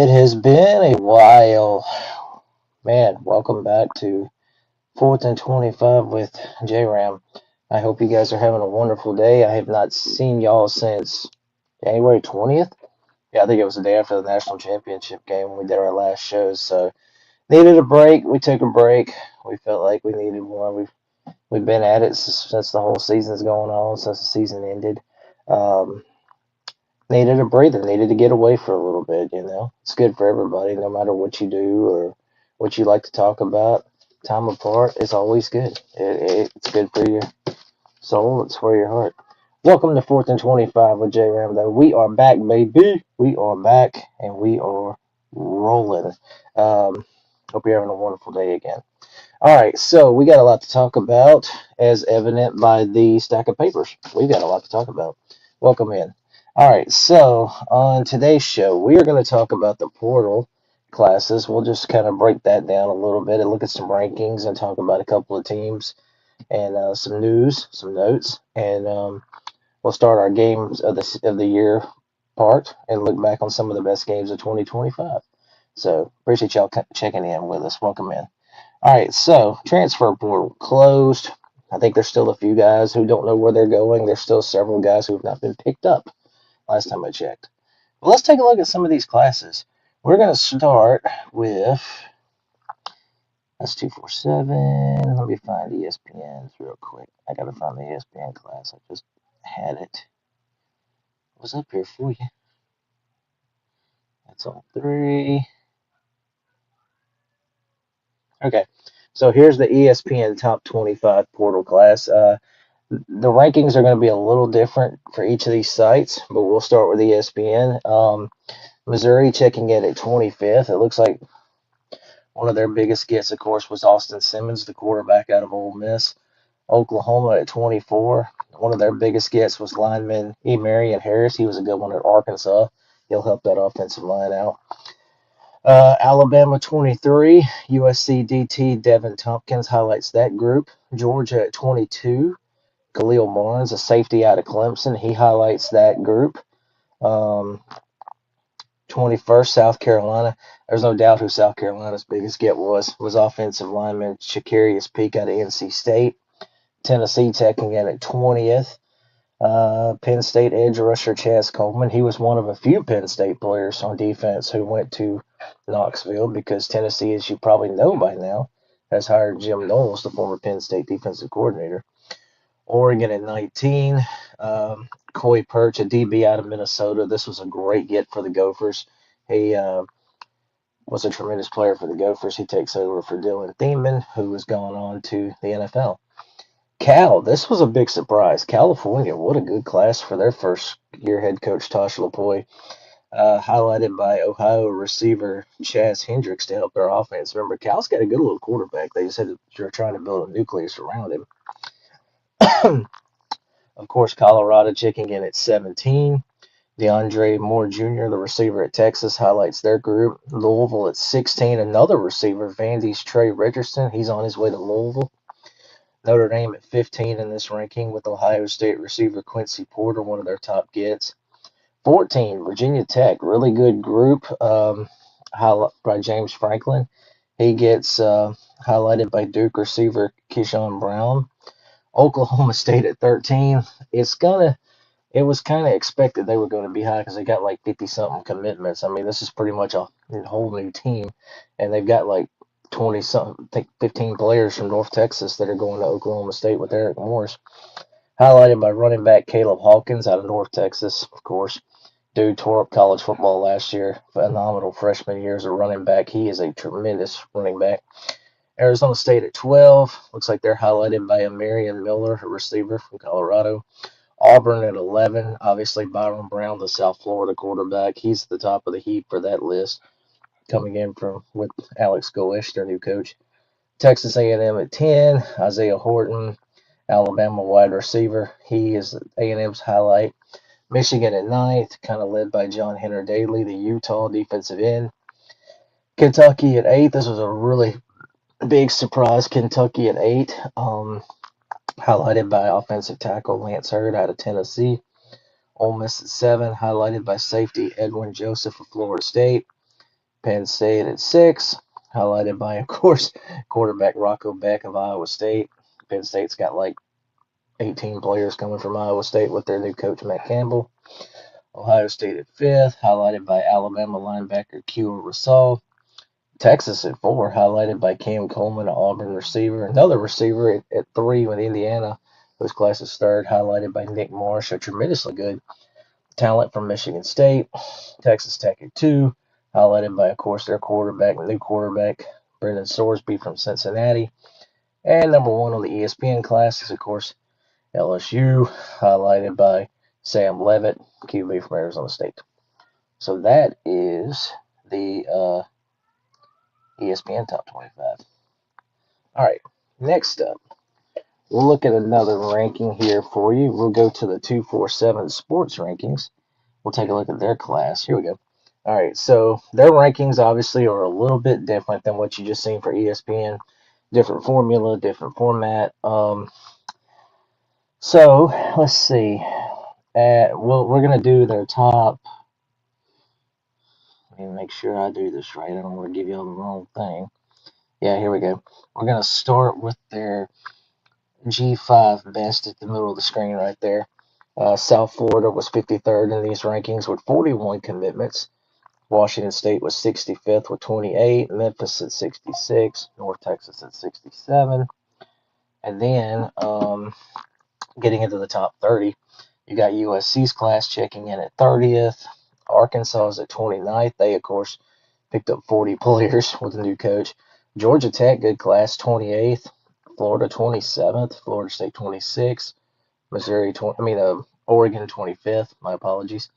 It has been a while. Man, welcome back to 4th and 25 with J-Ram. I hope you guys are having a wonderful day. I have not seen y'all since January 20th. Yeah, I think it was the day after the national championship game when we did our last shows. So, needed a break. We took a break. We felt like we needed one. We've been at it since the whole season's going on, since the season ended. Um, Needed a breather, needed to get away for a little bit. It's good for everybody, no matter what you do or what you like to talk about. Time apart is always good. It's good for your soul, it's for your heart. Welcome to 4th and 25 with J Rambo. We are back, baby. We are back and we are rolling. Um, Hope you're having a wonderful day again. All right, so we got a lot to talk about, as evident by the stack of papers. We've got a lot to talk about. Welcome in. All right, so on today's show, we are going to talk about the portal classes. We'll just kind of break that down a little bit and look at some rankings and talk about a couple of teams and some news, some notes, and we'll start our games of the year part and look back on some of the best games of 2025. So appreciate y'all checking in with us. Welcome in. All right, so transfer portal closed. I think there's still a few guys who don't know where they're going. There's still several guys who have not been picked up last time I checked. Well, let's take a look at some of these classes. We're going to start with, that's 247. Let me find ESPN's real quick. I got to find the ESPN class. I just had it. It was up here for you. That's on 3. Okay, so here's the ESPN top 25 portal class. The rankings are going to be a little different for each of these sites, but we'll start with ESPN. Missouri checking in at 25th. It looks like one of their biggest gets, of course, was Austin Simmons, the quarterback out of Ole Miss. Oklahoma at 24. One of their biggest gets was lineman Marion Harris. He was a good one at Arkansas. He'll help that offensive line out. Alabama 23. USC DT Devin Tompkins highlights that group. Georgia at 22. Khalil Barnes, a safety out of Clemson. He highlights that group. 21st, South Carolina. There's no doubt who South Carolina's biggest get was offensive lineman Shakarius Peak out of NC State. Tennessee checking in at 20th. Penn State edge rusher Chaz Coleman. He was one of a few Penn State players on defense who went to Knoxville because Tennessee, as you probably know by now, has hired Jim Knowles, the former Penn State defensive coordinator. Oregon at 19. Coy Perch, a DB out of Minnesota. This was a great get for the Gophers. He was a tremendous player for the Gophers. He takes over for Dylan Thiemann, who has gone on to the NFL. Cal, this was a big surprise. California, what a good class for their first year head coach Tosh Lapoy, highlighted by Ohio receiver Chaz Hendricks to help their offense. Remember, Cal's got a good little quarterback. They just said they're trying to build a nucleus around him. Of course, Colorado checking in at 17. DeAndre Moore Jr., the receiver at Texas, highlights their group. Louisville at 16. Another receiver, Vandy's Trey Richardson. He's on his way to Louisville. Notre Dame at 15 in this ranking with Ohio State receiver Quincy Porter, one of their top gets. 14, Virginia Tech, really good group, highlight by James Franklin. He gets highlighted by Duke receiver Keyshawn Brown. Oklahoma State at 13. It was kind of expected they were going to be high because they got like 50 something commitments. I mean, this is pretty much a whole new team, and they've got like 20 something, I think 15 players from North Texas that are going to Oklahoma State with Eric Morris. Highlighted by running back Caleb Hawkins out of North Texas, of course. Dude tore up college football last year. Phenomenal freshman year as a running back. He is a tremendous running back. Arizona State at 12. Looks like they're highlighted by a Marion Miller, a receiver from Colorado. Auburn at 11. Obviously, Byron Brown, the South Florida quarterback. He's at the top of the heap for that list, coming in from with Alex Golesh, their new coach. Texas A&M at 10. Isaiah Horton, Alabama wide receiver. He is A&M's highlight. Michigan at 9th, kind of led by John Henry Daly, the Utah defensive end. Kentucky at 8th. This was a really big surprise. Kentucky at 8, highlighted by offensive tackle Lance Hurd out of Tennessee. Ole Miss at 7, highlighted by safety Edwin Joseph of Florida State. Penn State at 6, highlighted by, of course, quarterback Rocco Beck of Iowa State. Penn State's got like 18 players coming from Iowa State with their new coach, Matt Campbell. Ohio State at 5th, highlighted by Alabama linebacker Q Rasol. Texas at 4, highlighted by Cam Coleman, an Auburn receiver. Another receiver at 3 with Indiana, whose class is 3rd, highlighted by Nick Marsh, a tremendously good talent from Michigan State. Texas Tech at 2, highlighted by, of course, their new quarterback, Brendan Sorsby from Cincinnati. And number 1 on the ESPN class is, of course, LSU, highlighted by Sam Leavitt, QB from Arizona State. So that is the ESPN Top 25. All right, next up, we'll look at another ranking here for you. We'll go to the 247 Sports Rankings. We'll take a look at their class. Here we go. All right, so their rankings obviously are a little bit different than what you just seen for ESPN. Different formula, different format. So let's see. We're gonna do their top. Let me make sure I do this right. I don't want to give you all the wrong thing. Yeah, here we go. We're gonna start with their G5 best at the middle of the screen right there. South Florida was 53rd in these rankings with 41 commitments. Washington State was 65th with 28. Memphis at 66. North Texas at 67. And then getting into the top 30, you got USC's class checking in at 30th. Arkansas is at 29th. They, of course, picked up 40 players with a new coach. Georgia Tech, good class, 28th. Florida 27th. Florida State 26th. Oregon 25th. My apologies.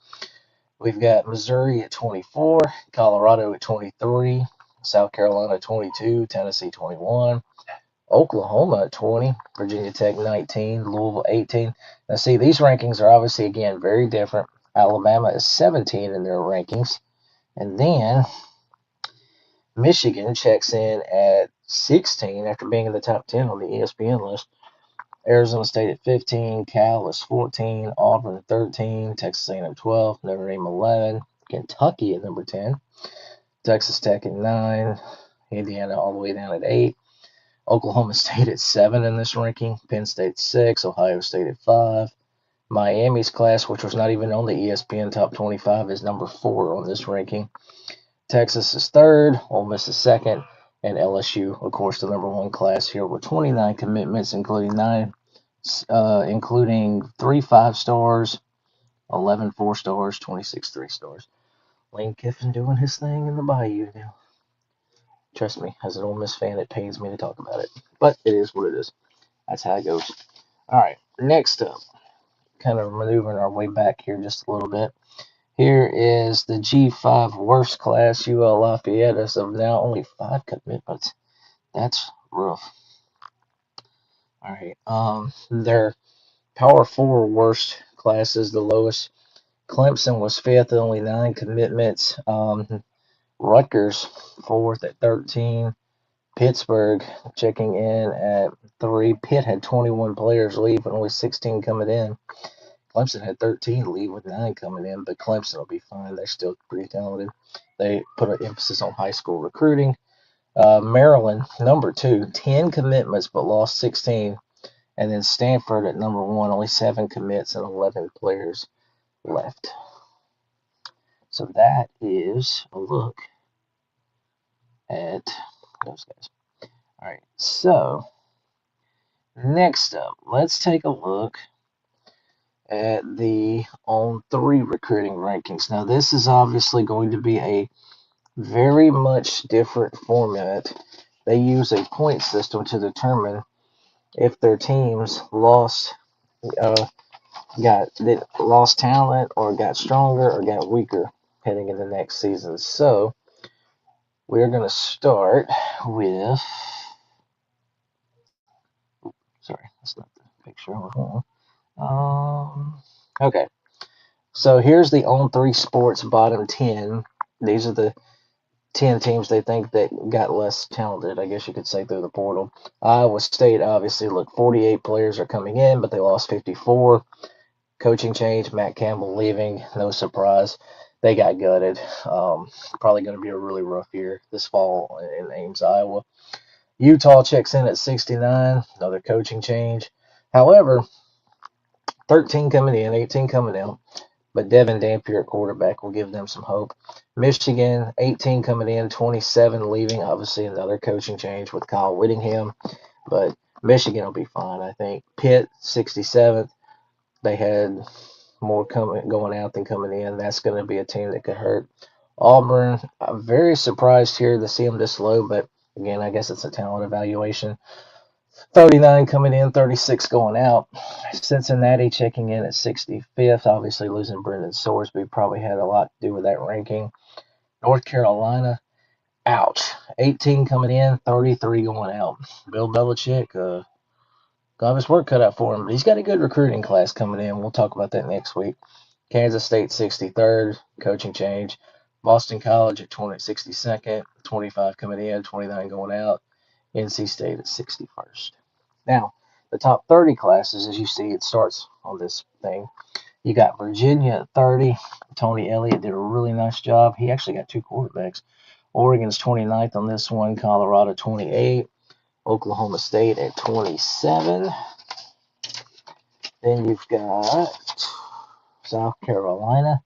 We've got Missouri at 24, Colorado at 23, South Carolina 22, Tennessee 21, Oklahoma at 20, Virginia Tech 19, Louisville 18. Now, see, these rankings are obviously, again, very different. Alabama is 17 in their rankings. And then Michigan checks in at 16 after being in the top 10 on the ESPN list. Arizona State at 15, Cal is 14, Auburn at 13, Texas A&M 12, Notre Dame 11, Kentucky at number 10, Texas Tech at 9, Indiana all the way down at 8, Oklahoma State at 7 in this ranking, Penn State 6, Ohio State at 5, Miami's class, which was not even on the ESPN Top 25, is number 4 on this ranking. Texas is 3rd, Ole Miss is 2nd, and LSU, of course, the number 1 class here with 29 commitments, including 3 5-stars, 11 4-stars, 26 3-stars. Lane Kiffin doing his thing in the Bayou now. Trust me, as an Ole Miss fan, it pains me to talk about it, but it is what it is. That's how it goes. All right, next up, kind of maneuvering our way back here just a little bit. Here is the G5 worst class, UL Lafayette, as of now, only 5 commitments. That's rough. All right. Their Power 4 worst classes, the lowest. Clemson was 5th, only 9 commitments. Rutgers 4th at 13. Pittsburgh checking in at 3. Pitt had 21 players leave and only 16 coming in. Clemson had 13 leave with 9 coming in, but Clemson will be fine. They're still pretty talented. They put an emphasis on high school recruiting. Maryland, number 2, 10 commitments but lost 16. And then Stanford at number 1, only 7 commits and 11 players left. So that is a look at those guys. All right, so next up, let's take a look at the On3 recruiting rankings. Now, this is obviously going to be a very much different format. They use a point system to determine if their teams lost talent or got stronger or got weaker heading into next season. So we're going to start with, sorry, that's not the picture I was on. Okay, so here's the On3 Sports bottom 10. These are the 10 teams they think that got less talented, I guess you could say, through the portal. Iowa State, obviously, 48 players are coming in, but they lost 54. Coaching change, Matt Campbell leaving, no surprise. they got gutted. Probably going to be a really rough year this fall in Ames, Iowa. Utah checks in at 69, another coaching change. However, 13 coming in, 18 coming out, but Devin Dampier at quarterback will give them some hope. Michigan, 18 coming in, 27 leaving. Obviously, another coaching change with Kyle Whittingham, but Michigan will be fine, I think. Pitt, 67th. They had more going out than coming in. That's going to be a team that could hurt. Auburn, I'm very surprised here to see them this low, but again, I guess it's a talent evaluation. 39 coming in, 36 going out. Cincinnati checking in at 65th. Obviously, losing Brendan Sorsby probably had a lot to do with that ranking. North Carolina, ouch. 18 coming in, 33 going out. Bill Belichick, got his work cut out for him, but he's got a good recruiting class coming in. We'll talk about that next week. Kansas State, 63rd, coaching change. Boston College at 62nd, 25 coming in, 29 going out. NC State at 61st. Now, the top 30 classes, as you see, it starts on this thing. You got Virginia at 30. Tony Elliott did a really nice job. He actually got two quarterbacks. Oregon's 29th on this one. Colorado 28. Oklahoma State at 27. Then you've got South Carolina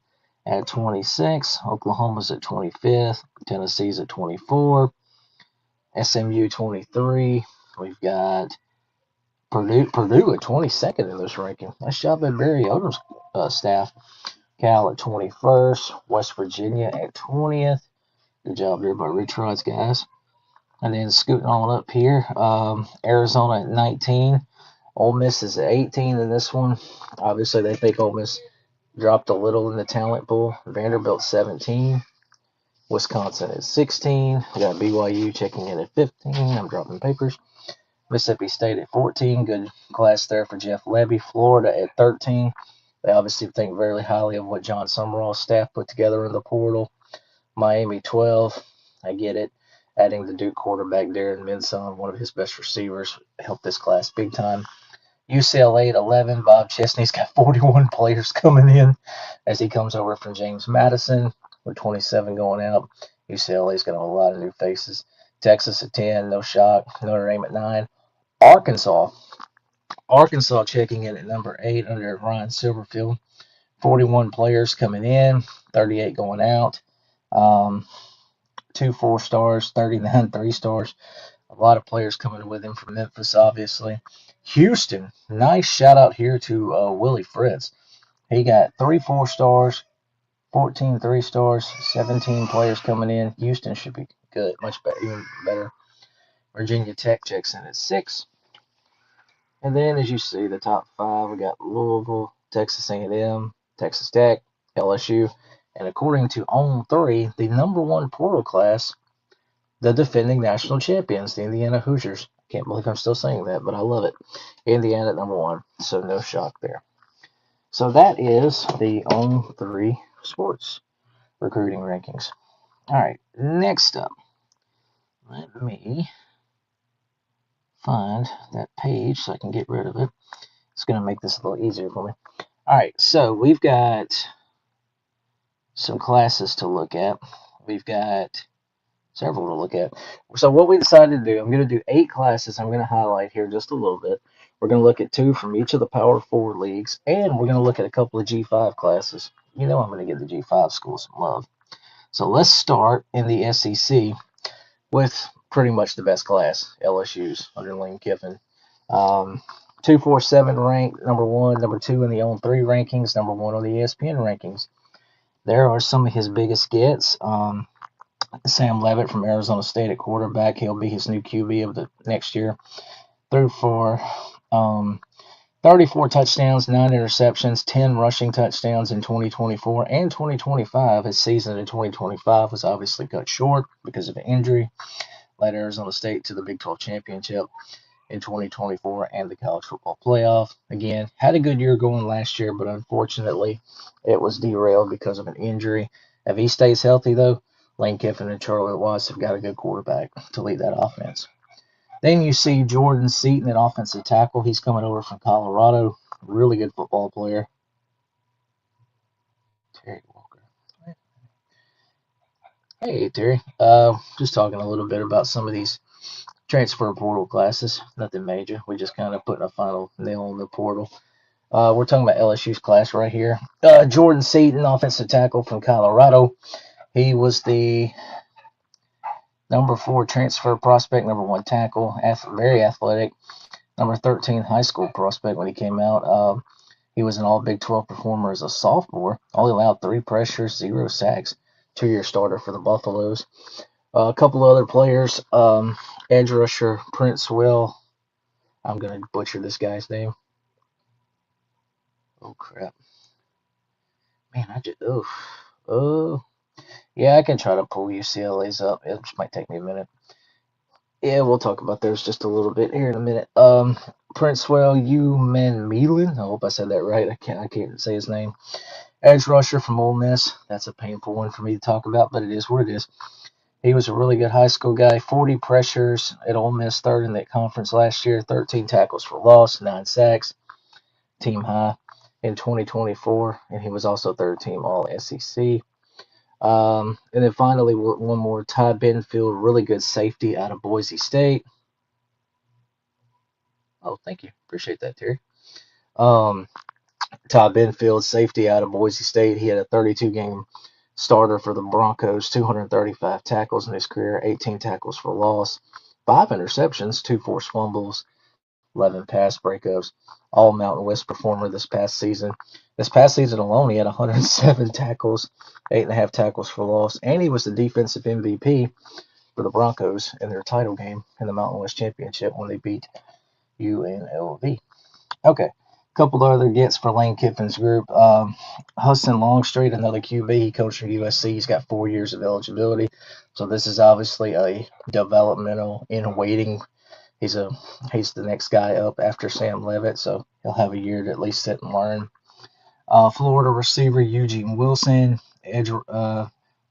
at 26. Oklahoma's at 25th. Tennessee's at 24. SMU 23. We've got Purdue at 22nd in this ranking. Nice job by Barry Odom's staff. Cal at 21st. West Virginia at 20th. Good job there by Rich Rod's guys. And then scooting on up here, Arizona at 19. Ole Miss is at 18 in this one. Obviously, they think Ole Miss dropped a little in the talent pool. Vanderbilt 17. Wisconsin at 16. We got BYU checking in at 15. I'm dropping papers. Mississippi State at 14. Good class there for Jeff Lebby. Florida at 13. They obviously think very highly of what John Summerall's staff put together in the portal. Miami 12. I get it. Adding the Duke quarterback Darren Minson, one of his best receivers, helped this class big time. UCLA at 11. Bob Chesney's got 41 players coming in as he comes over from James Madison with 27 going out. UCLA's got a lot of new faces. Texas at 10, no shock. Notre Dame at 9. Arkansas checking in at number 8 under Ryan Silverfield. 41 players coming in, 38 going out. 2 4-stars, 39 3-stars. A lot of players coming with him from Memphis, obviously. Houston, nice shout out here to Willie Fritz. He got 3 4-stars, 14 3-stars, 17 players coming in. Houston should be good, much better, even better. Virginia Tech checks in at 6. And then, as you see, the top 5, we got Louisville, Texas A&M, Texas Tech, LSU, and according to On3, the number 1 portal class, the defending national champions, the Indiana Hoosiers. Can't believe I'm still saying that, but I love it. Indiana at number 1, so no shock there. So that is the On3 sports recruiting rankings. All right, next up, let me find that page so I can get rid of it. It's going to make this a little easier for me. All right, so we've got some classes to look at. We've got several to look at. So what we decided to do, I'm going to do 8 classes. I'm going to highlight here just a little bit. We're going to look at 2 from each of the Power 4 leagues, and we're going to look at a couple of G5 classes. You know I'm going to give the G5 schools some love. So let's start in the SEC with pretty much the best class, LSU's under Lane Kiffin. 247 ranked, number 1, number 2 in the On3 rankings, number 1 on the ESPN rankings. There are some of his biggest gets. Sam Levitt from Arizona State at quarterback. He'll be his new QB of the next year. Threw for 34 touchdowns, 9 interceptions, 10 rushing touchdowns in 2024 and 2025. His season in 2025 was obviously cut short because of an injury. Led Arizona State to the Big 12 championship in 2024 and the college football playoff. Again, had a good year going last year, but unfortunately it was derailed because of an injury. If he stays healthy, though, Lane Kiffin and Charlie Watts have got a good quarterback to lead that offense. Then you see Jordan Seaton at offensive tackle. He's coming over from Colorado. Really good football player. Terry Walker. Hey Terry, just talking a little bit about some of these transfer portal classes. Nothing major. We just kind of putting a final nail on the portal. We're talking about LSU's class right here. Jordan Seaton, offensive tackle from Colorado. He was the number 4 transfer prospect, number 1 tackle, very athletic. Number 13 high school prospect when he came out. He was an All Big 12 performer as a sophomore. Only allowed 3 pressures, 0 sacks. 2-year starter for the Buffaloes. A couple other players. Edge rusher Prince Will. I'm gonna butcher this guy's name. Oh crap, man! Oh yeah, I can try to pull UCLA's up. It just might take me a minute. Yeah, we'll talk about those just a little bit here in a minute. Prince Will Umanmielen. I hope I said that right. I can't say his name. Edge rusher from Ole Miss. That's a painful one for me to talk about, but it is what it is. He was a really good high school guy. 40 pressures at Ole Miss, third in that conference last year. 13 tackles for loss, 9 sacks, team high in 2024, and he was also third team All SEC. And then finally, one more, Ty Benfield, really good safety out of Boise State. Oh, thank you, appreciate that, Terry. Um, Ty Benfield, safety out of Boise State. He had a 32 game starter for the Broncos, 235 tackles in his career, 18 tackles for loss, 5 interceptions, 2 forced fumbles, 11 pass breakups, all Mountain West performer this past season. This past season alone, he had 107 tackles, 8.5 tackles for loss, and he was the defensive MVP for the Broncos in their title game in the Mountain West Championship when they beat UNLV. Okay, a couple of other gets for Lane Kiffin's group. Hudson Longstreet, another QB. He coached for USC. He's got 4 years of eligibility. So this is obviously a developmental in waiting. He's a he's the next guy up after Sam Levitt, so he'll have a year to at least sit and learn. Florida receiver Eugene Wilson,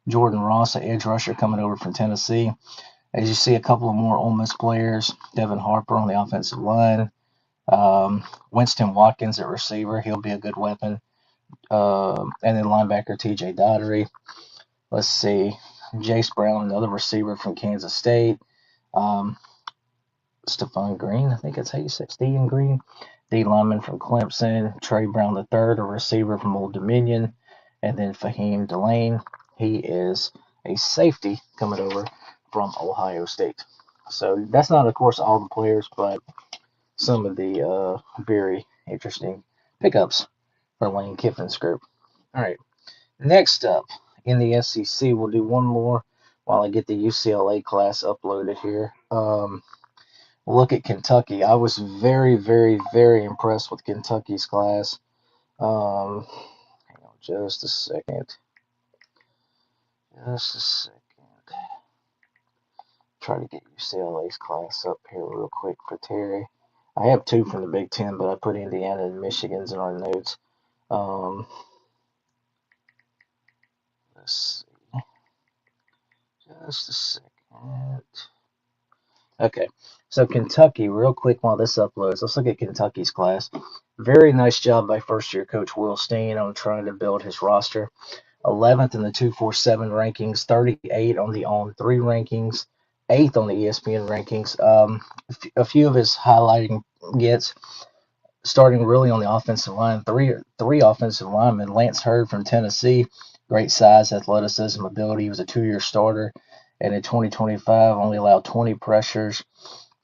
Jordan Ross, an edge rusher coming over from Tennessee. As you see, a couple of more Ole Miss players. Devin Harper on the offensive line. Winston Watkins at receiver. He'll be a good weapon. And then linebacker TJ Dottery. Let's see. Jace Brown, another receiver from Kansas State. Um, Stephon Green, I think that's how you say it. Steven Green. D lineman from Clemson. Trey Brown III, a receiver from Old Dominion. And then Fahim Delane. He is a safety coming over from Ohio State. So that's not, of course, all the players, but some of the very interesting pickups for Lane Kiffin's group. All right, next up in the SEC, we'll do one more while I get the UCLA class uploaded here. Look at Kentucky. I was very, very, very impressed with Kentucky's class. Hang on just a second. Just a second. Try to get UCLA's class up here real quick for Terry. I have 2 from the Big Ten, but I put Indiana and Michigan's in our notes. Let's see. Just a second. Okay, so Kentucky, real quick while this uploads, let's look at Kentucky's class. Very nice job by first-year coach Will Steen on trying to build his roster. 11th in the 247 rankings, 38 on the On3 rankings, 8th on the ESPN rankings. A few of his highlighting gets starting really on the offensive line. Three offensive linemen. Lance Hurd from Tennessee, great size, athleticism, ability. He was a 2-year starter, and in 2025 only allowed 20 pressures,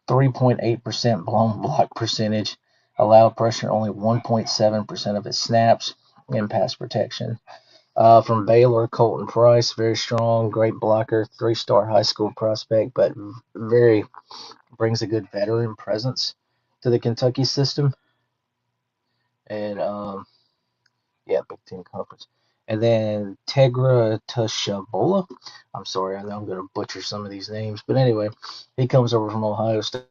3.8% blown block percentage, allowed pressure only 1.7% of his snaps in pass protection. From Baylor, Colton Price, very strong, great blocker, 3-star high school prospect, but very brings a good veteran presence to the Kentucky system. And yeah, Big Ten Conference. And then Tegra Tushabola. I'm sorry, I know I'm going to butcher some of these names, but anyway, he comes over from Ohio State.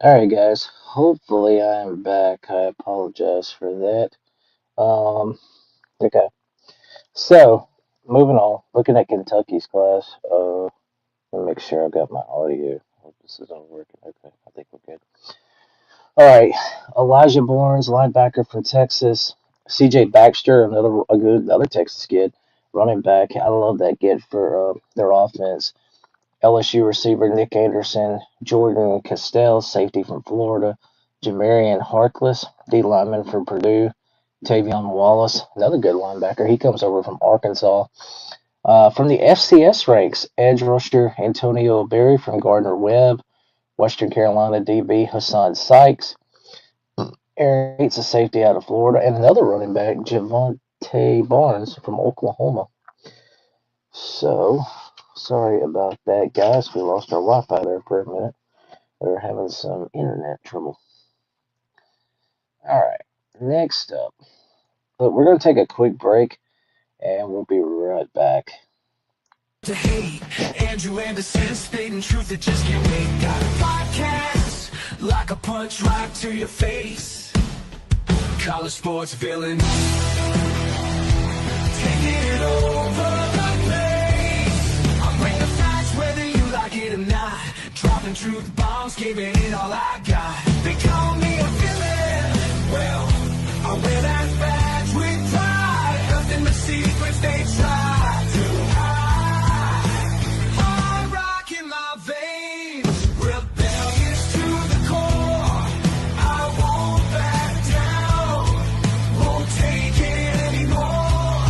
Alright, guys. Hopefully, I am back. I apologize for that. Okay. So, moving on. Looking at Kentucky's class. Let me make sure I've got my audio. Hope this is all working. Okay, I think we're good. Alright. Elijah Barnes, linebacker from Texas. CJ Baxter, another Texas kid, running back. I love that kid for their offense. LSU receiver Nick Anderson, Jordan Castell, safety from Florida, Jamarian Harkless, D lineman from Purdue, Tavion Wallace, another good linebacker. He comes over from Arkansas. From the FCS ranks, edge rusher Antonio Berry from Gardner Webb, Western Carolina DB Hassan Sykes, Aaron Bates, a safety out of Florida, and another running back, Javonte Barnes from Oklahoma. So, sorry about that, guys. We lost our Wi-Fi there for a minute. We're having some internet trouble. All right, next up, but we're going to take a quick break, and we'll be right back. To hate Andrew Anderson, stating truth that just can't wait. Got a podcast like a punch right to your face. College sports villain, taking it over the place. I'm bringing the facts whether you like it or not. Dropping truth bombs, giving it all I got. They call me a villain. Well, I wear that badge with pride. Nothing but secrets they try to hide. Hard rock in my veins, rebellious to the core. I won't back down, won't take it anymore.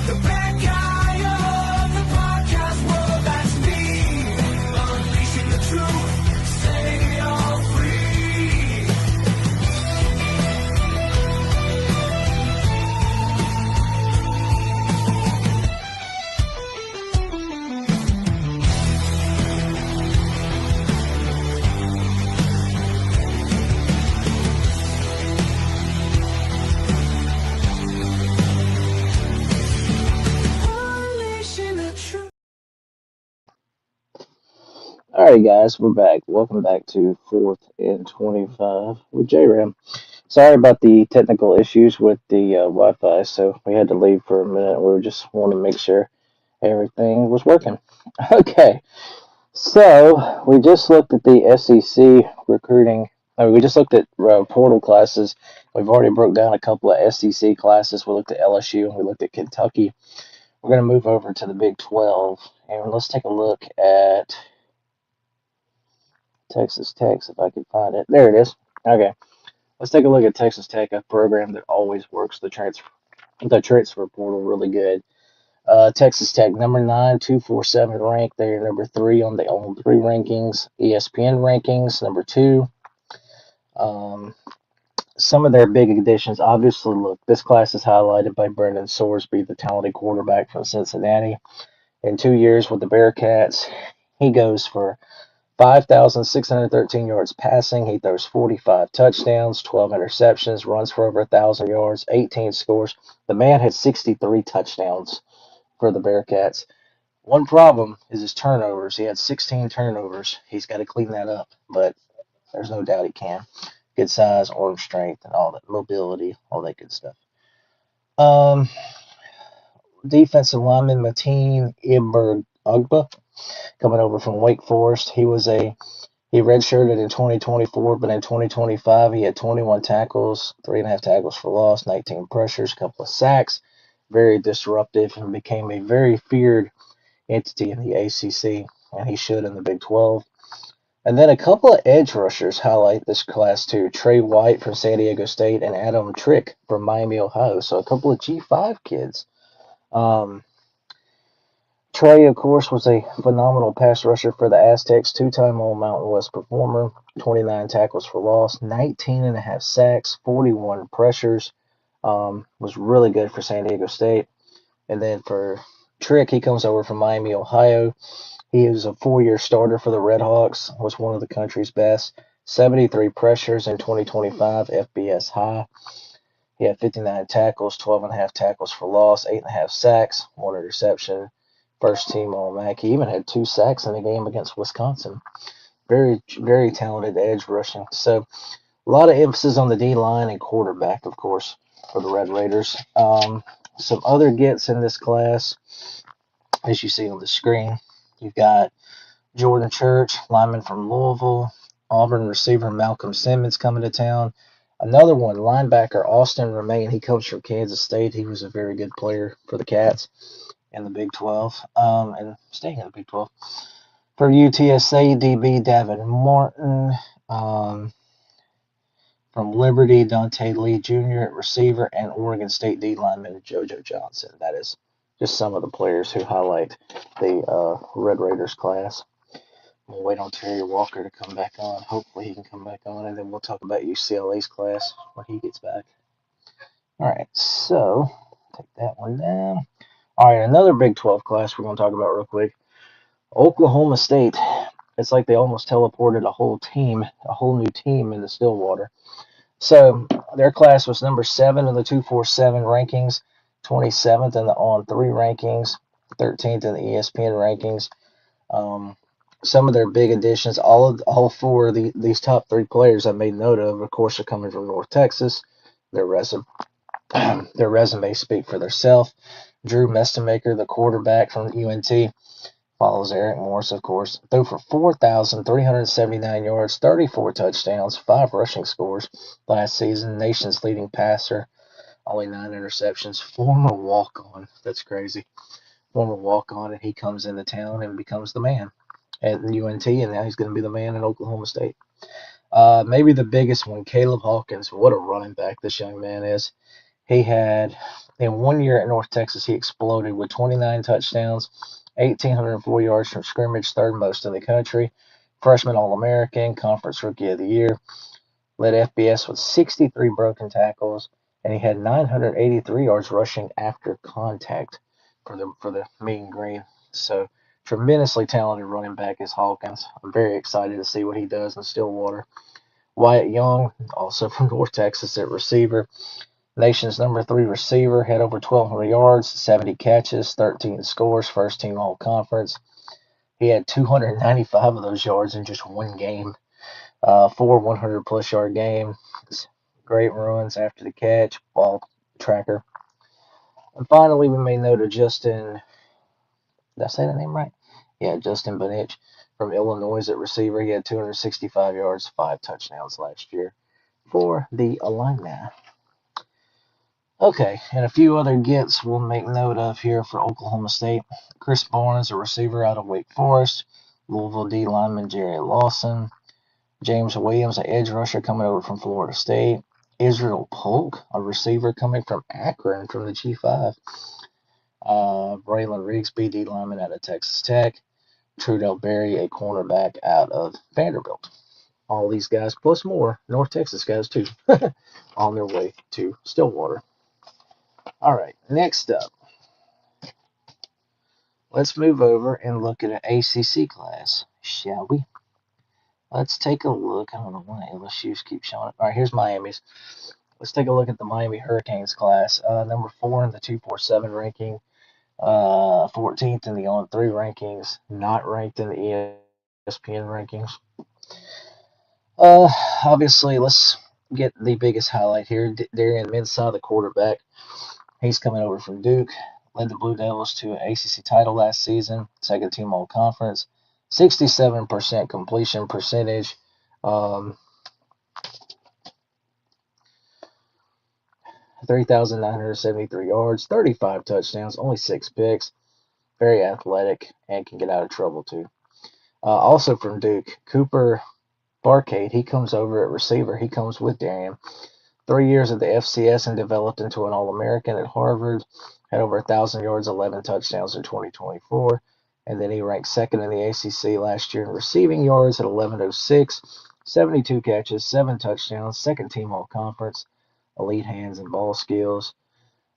The bad guy of the podcast world, that's me. Unleashing the truth, setting it all free. Unleashing the truth. All right, guys, we're back. Welcome back to 4th and 25 with JRAM. Sorry about the technical issues with the Wi-Fi, so we had to leave for a minute. We just wanted to make sure everything was working. Okay, so we just looked at the SEC recruiting. We just looked at portal classes. We've already broke down a couple of SEC classes. We looked at LSU and we looked at Kentucky. We're going to move over to the Big 12, and let's take a look at Texas Tech, if I can find it. There it is. Okay, let's take a look at Texas Tech, a program that always works the transfer portal really good. Texas Tech, number 9, 247 ranked. They're number 3 on the On3 rankings. ESPN rankings, number 2. Um, some of their big additions, obviously, look, this class is highlighted by Brendan Sorsby, the talented quarterback from Cincinnati. In 2 years with the Bearcats, he goes for 5,613 yards passing. He throws 45 touchdowns, 12 interceptions, runs for over 1,000 yards, 18 scores. The man had 63 touchdowns for the Bearcats. One problem is his turnovers. He had 16 turnovers. He's got to clean that up, but there's no doubt he can. Good size, arm strength, and all that mobility, all that good stuff. Um, Defensive lineman Mateen Iberugba coming over from Wake Forest. He redshirted in 2024, but in 2025 he had 21 tackles, 3.5 tackles for loss, 19 pressures, a couple of sacks. Very disruptive and became a very feared entity in the ACC, and he should in the Big 12. And then a couple of edge rushers highlight this class too. Trey White from San Diego State and Adam Trick from Miami, Ohio. So a couple of G5 kids. Trey, of course, was a phenomenal pass rusher for the Aztecs, two-time All-Mountain West performer, 29 tackles for loss, 19.5 sacks, 41 pressures. Was really good for San Diego State. And then for Trick, he comes over from Miami, Ohio. He was a 4-year starter for the Redhawks, was one of the country's best. 73 pressures in 2025, FBS high. He had 59 tackles, 12.5 tackles for loss, 8.5 sacks, 1 interception. First team All-MAC. He even had 2 sacks in a game against Wisconsin. Very, very talented edge rushing. So a lot of emphasis on the D line and quarterback, of course, for the Red Raiders. Some other gets in this class, as you see on the screen. You've got Jordan Church, lineman from Louisville. Auburn receiver Malcolm Simmons coming to town. Another one, linebacker Austin Romaine. He comes from Kansas State. He was a very good player for the Cats in the Big 12. And staying in the Big 12. For UTSA, DB Davin Martin. From Liberty, Dante Lee Jr. at receiver, and Oregon State D lineman JoJo Johnson. That is just some of the players who highlight the Red Raiders class. We'll wait on Terry Walker to come back on. Hopefully he can come back on, and then we'll talk about UCLA's class when he gets back. All right, so take that one down. All right, another Big 12 class we're going to talk about real quick. Oklahoma State. It's like they almost teleported a whole team, a whole new team into Stillwater. So their class was number 7 in the 247 rankings, 27th in the On3 rankings, 13th in the ESPN rankings. Some of their big additions, all four of these top 3 players I made note of course, are coming from North Texas. Their resumes speak for themselves. Drew Mestemaker, the quarterback from UNT, follows Eric Morris, of course. Threw for 4,379 yards, 34 touchdowns, 5 rushing scores last season. Nation's leading passer, only 9 interceptions. Former walk-on. That's crazy. Former walk-on, and he comes into town and becomes the man at UNT, and now he's going to be the man in Oklahoma State. Maybe the biggest one, Caleb Hawkins. What a running back this young man is. He had, in 1 year at North Texas, he exploded with 29 touchdowns, 1,804 yards from scrimmage, third most in the country. Freshman All-American, Conference Rookie of the Year. Led FBS with 63 broken tackles, and he had 983 yards rushing after contact for the Mean Green. So tremendously talented running back is Hawkins. I'm very excited to see what he does in Stillwater. Wyatt Young, also from North Texas at receiver. Nation's number 3 receiver, had over 1,200 yards, 70 catches, 13 scores, first team all conference. He had 295 of those yards in just one game. 4 100-plus yard games. Great runs after the catch, ball tracker. And finally, we may note of Justin. Did I say that name right? Yeah, Justin Benich from Illinois at receiver. He had 265 yards, 5 touchdowns last year for the Illini. Okay, and a few other gets we'll make note of here for Oklahoma State. Chris Barnes, a receiver out of Wake Forest. Louisville D lineman Jerry Lawson. James Williams, an edge rusher coming over from Florida State. Israel Polk, a receiver coming from Akron from the G5. Braylon Riggs, BD lineman out of Texas Tech. Trudell Berry, a cornerback out of Vanderbilt. All these guys, plus more, North Texas guys too, on their way to Stillwater. All right, next up, let's move over and look at an ACC class, shall we? Let's take a look. I don't know why LSU's keep showing up. All right, here's Miami's. Let's take a look at the Miami Hurricanes class. Number 4 in the 247 ranking, 14th in the On3 rankings, not ranked in the ESPN rankings. Obviously, let's get the biggest highlight here. Darian Mensah, the quarterback. He's coming over from Duke. Led the Blue Devils to an ACC title last season, second team all conference. 67% completion percentage. 3,973 yards, 35 touchdowns, only 6 picks. Very athletic and can get out of trouble too. Also from Duke, Cooper Barcade. He comes over at receiver. He comes with Darian. 3 years at the FCS and developed into an All-American at Harvard. Had over 1,000 yards, 11 touchdowns in 2024. And then he ranked second in the ACC last year in receiving yards at 1106, 72 catches, 7 touchdowns, second team all conference, elite hands and ball skills.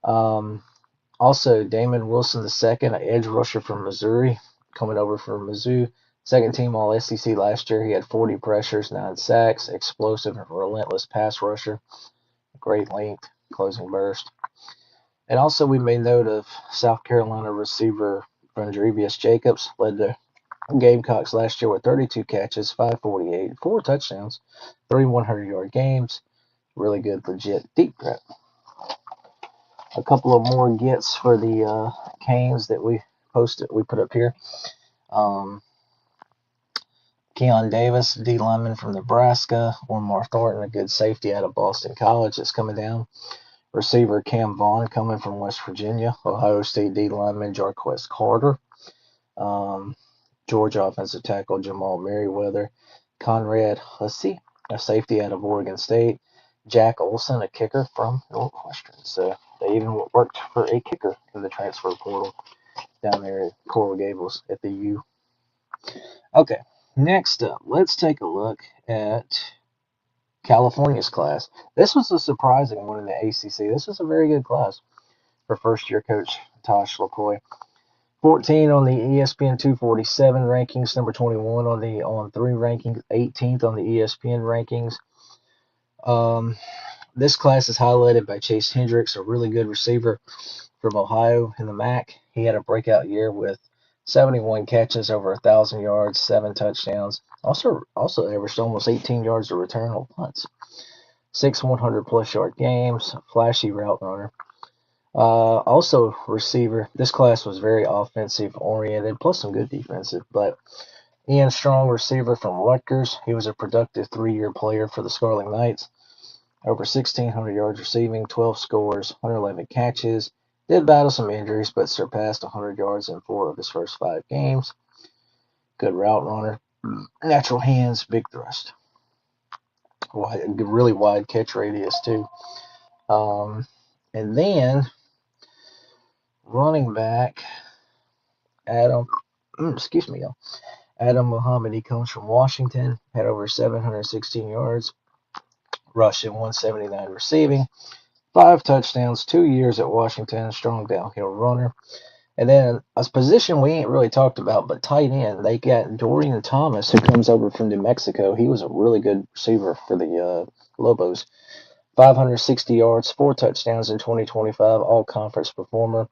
Also, Damon Wilson II, an edge rusher from Missouri, coming over from Mizzou. Second team all SEC last year. He had 40 pressures, 9 sacks, explosive and relentless pass rusher, great length, closing burst. And also, we made note of South Carolina receiver Vondrevious Jacobs, led the Gamecocks last year with 32 catches, 548, 4 touchdowns, 3 100-yard games. Really good, legit deep threat. A couple of more gets for the Canes that we put up here. Keon Davis, D lineman from Nebraska. Lamar Thornton, a good safety out of Boston College that's coming down. Receiver Cam Vaughn coming from West Virginia. Ohio State D lineman Jarquez Carter. Georgia offensive tackle Jamal Merriweather. Conrad Hussey, a safety out of Oregon State. Jack Olson, a kicker from Northwestern. So they even worked for a kicker in the transfer portal down there at Coral Gables at the U. Okay, next up, let's take a look at California's class. This was a surprising one in the ACC. This was a very good class for first-year coach Tosh LaPoy. 14 on the ESPN 247 rankings, number 21 on the On3 rankings, 18th on the ESPN rankings. This class is highlighted by Chase Hendricks, a really good receiver from Ohio in the MAC. He had a breakout year with 71 catches, over 1,000 yards, 7 touchdowns. Also averaged almost 18 yards of return on punts. 6 100-plus yard games, flashy route runner. Also receiver. This class was very offensive oriented, plus some good defensive. But Ian Strong, receiver from Rutgers. He was a productive 3-year player for the Scarlet Knights. Over 1,600 yards receiving, 12 scores, 111 catches. Did battle some injuries, but surpassed 100 yards in 4 of his first 5 games. Good route runner. Natural hands, big thrust. Really wide catch radius, too. And then, running back, Adam Muhammad. He comes from Washington, had over 716 yards, rushing, 179 receiving, 5 touchdowns, 2 years at Washington, strong downhill runner. And then a position we ain't really talked about, but tight end, they got Dorian Thomas, who comes over from New Mexico. He was a really good receiver for the Lobos. 560 yards, 4 touchdowns in 2025, all-conference performer.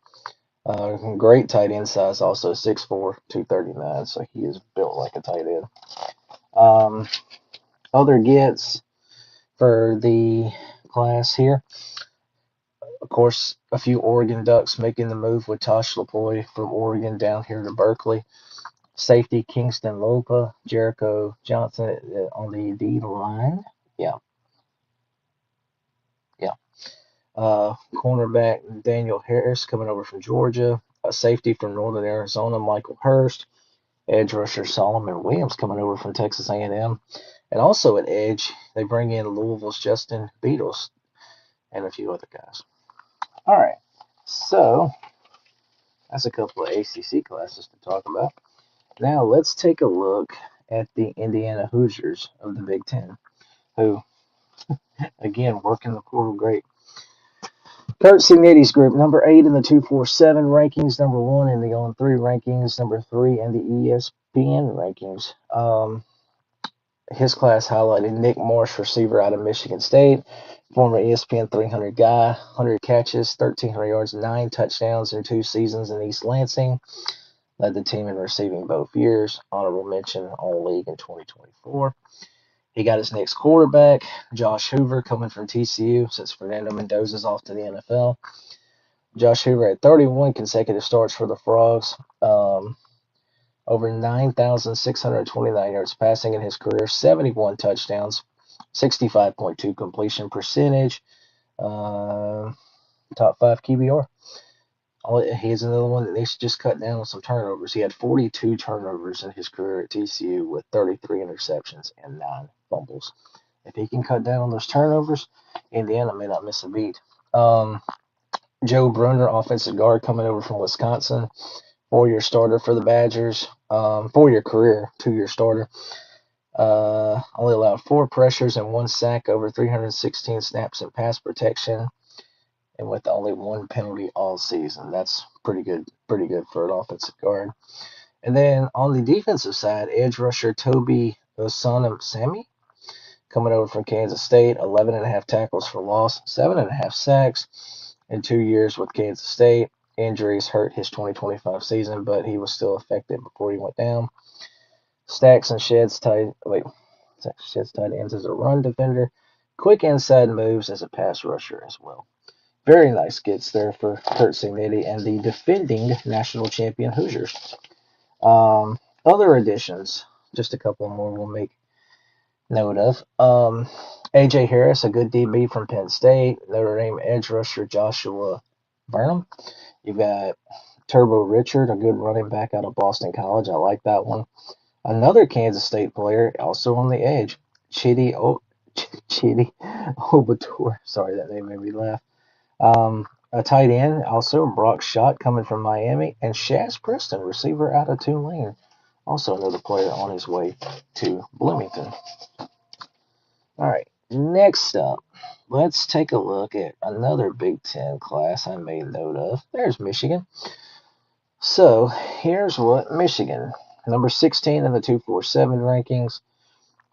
Great tight end size, also 6'4", 239, so he is built like a tight end. Other gets for the class here. Of course, a few Oregon Ducks making the move with Tosh LaPoy from Oregon down here to Berkeley. Safety Kingston Lopa, Jericho Johnson on the D line. Yeah. Cornerback Daniel Harris coming over from Georgia. A safety from Northern Arizona, Michael Hurst. Edge rusher Solomon Williams coming over from Texas A&M. And also at edge, they bring in Louisville's Justin Beatles and a few other guys. All right, so that's a couple of ACC classes to talk about. Now let's take a look at the Indiana Hoosiers of the Big Ten, who, again, working the portal great. Kurt Cignetti's group, number 8 in the 247 rankings, number 1 in the On3 rankings, number 3 in the ESPN rankings. His class highlighted Nick Marsh, receiver out of Michigan State, former ESPN 300 guy, 100 catches, 1,300 yards, 9 touchdowns in 2 seasons in East Lansing. Led the team in receiving both years. Honorable mention All-League in 2024. He got his next quarterback, Josh Hoover, coming from TCU since Fernando Mendoza's off to the NFL. Josh Hoover had 31 consecutive starts for the Frogs. Over 9,629 yards passing in his career, 71 touchdowns, 65.2 completion percentage, top 5 QBR. He's another one that needs to just cut down on some turnovers. He had 42 turnovers in his career at TCU with 33 interceptions and 9 fumbles. If he can cut down on those turnovers, Indiana may not miss a beat. Joe Brunner, offensive guard, coming over from Wisconsin. 4-year starter for the Badgers. 4-year career, 2-year starter. Only allowed 4 pressures and 1 sack, over 316 snaps in pass protection, and with only 1 penalty all season. That's pretty good for an offensive guard. And then on the defensive side, edge rusher Toby Osunamsemi, coming over from Kansas State, 11.5 tackles for loss, 7.5 sacks in 2 years with Kansas State. Injuries hurt his 2025 season, but he was still effective before he went down. Stacks and Sheds tight ends as a run defender. Quick inside moves as a pass rusher as well. Very nice gets there for Kurt Signetti and the defending national champion Hoosiers. Other additions, just a couple more we'll make note of. A.J. Harris, a good DB from Penn State. Notre Dame edge rusher Joshua Burnham. You've got Turbo Richard, a good running back out of Boston College. I like that one. Another Kansas State player, also on the edge, Chidi Obator. Sorry, that name made me laugh. A tight end, also Brock Schott coming from Miami, and Shaz Preston, receiver out of Tulane, also another player on his way to Bloomington. All right, next up, let's take a look at another Big Ten class I made note of. There's Michigan. So here's what Michigan, number 16 in the 247 rankings,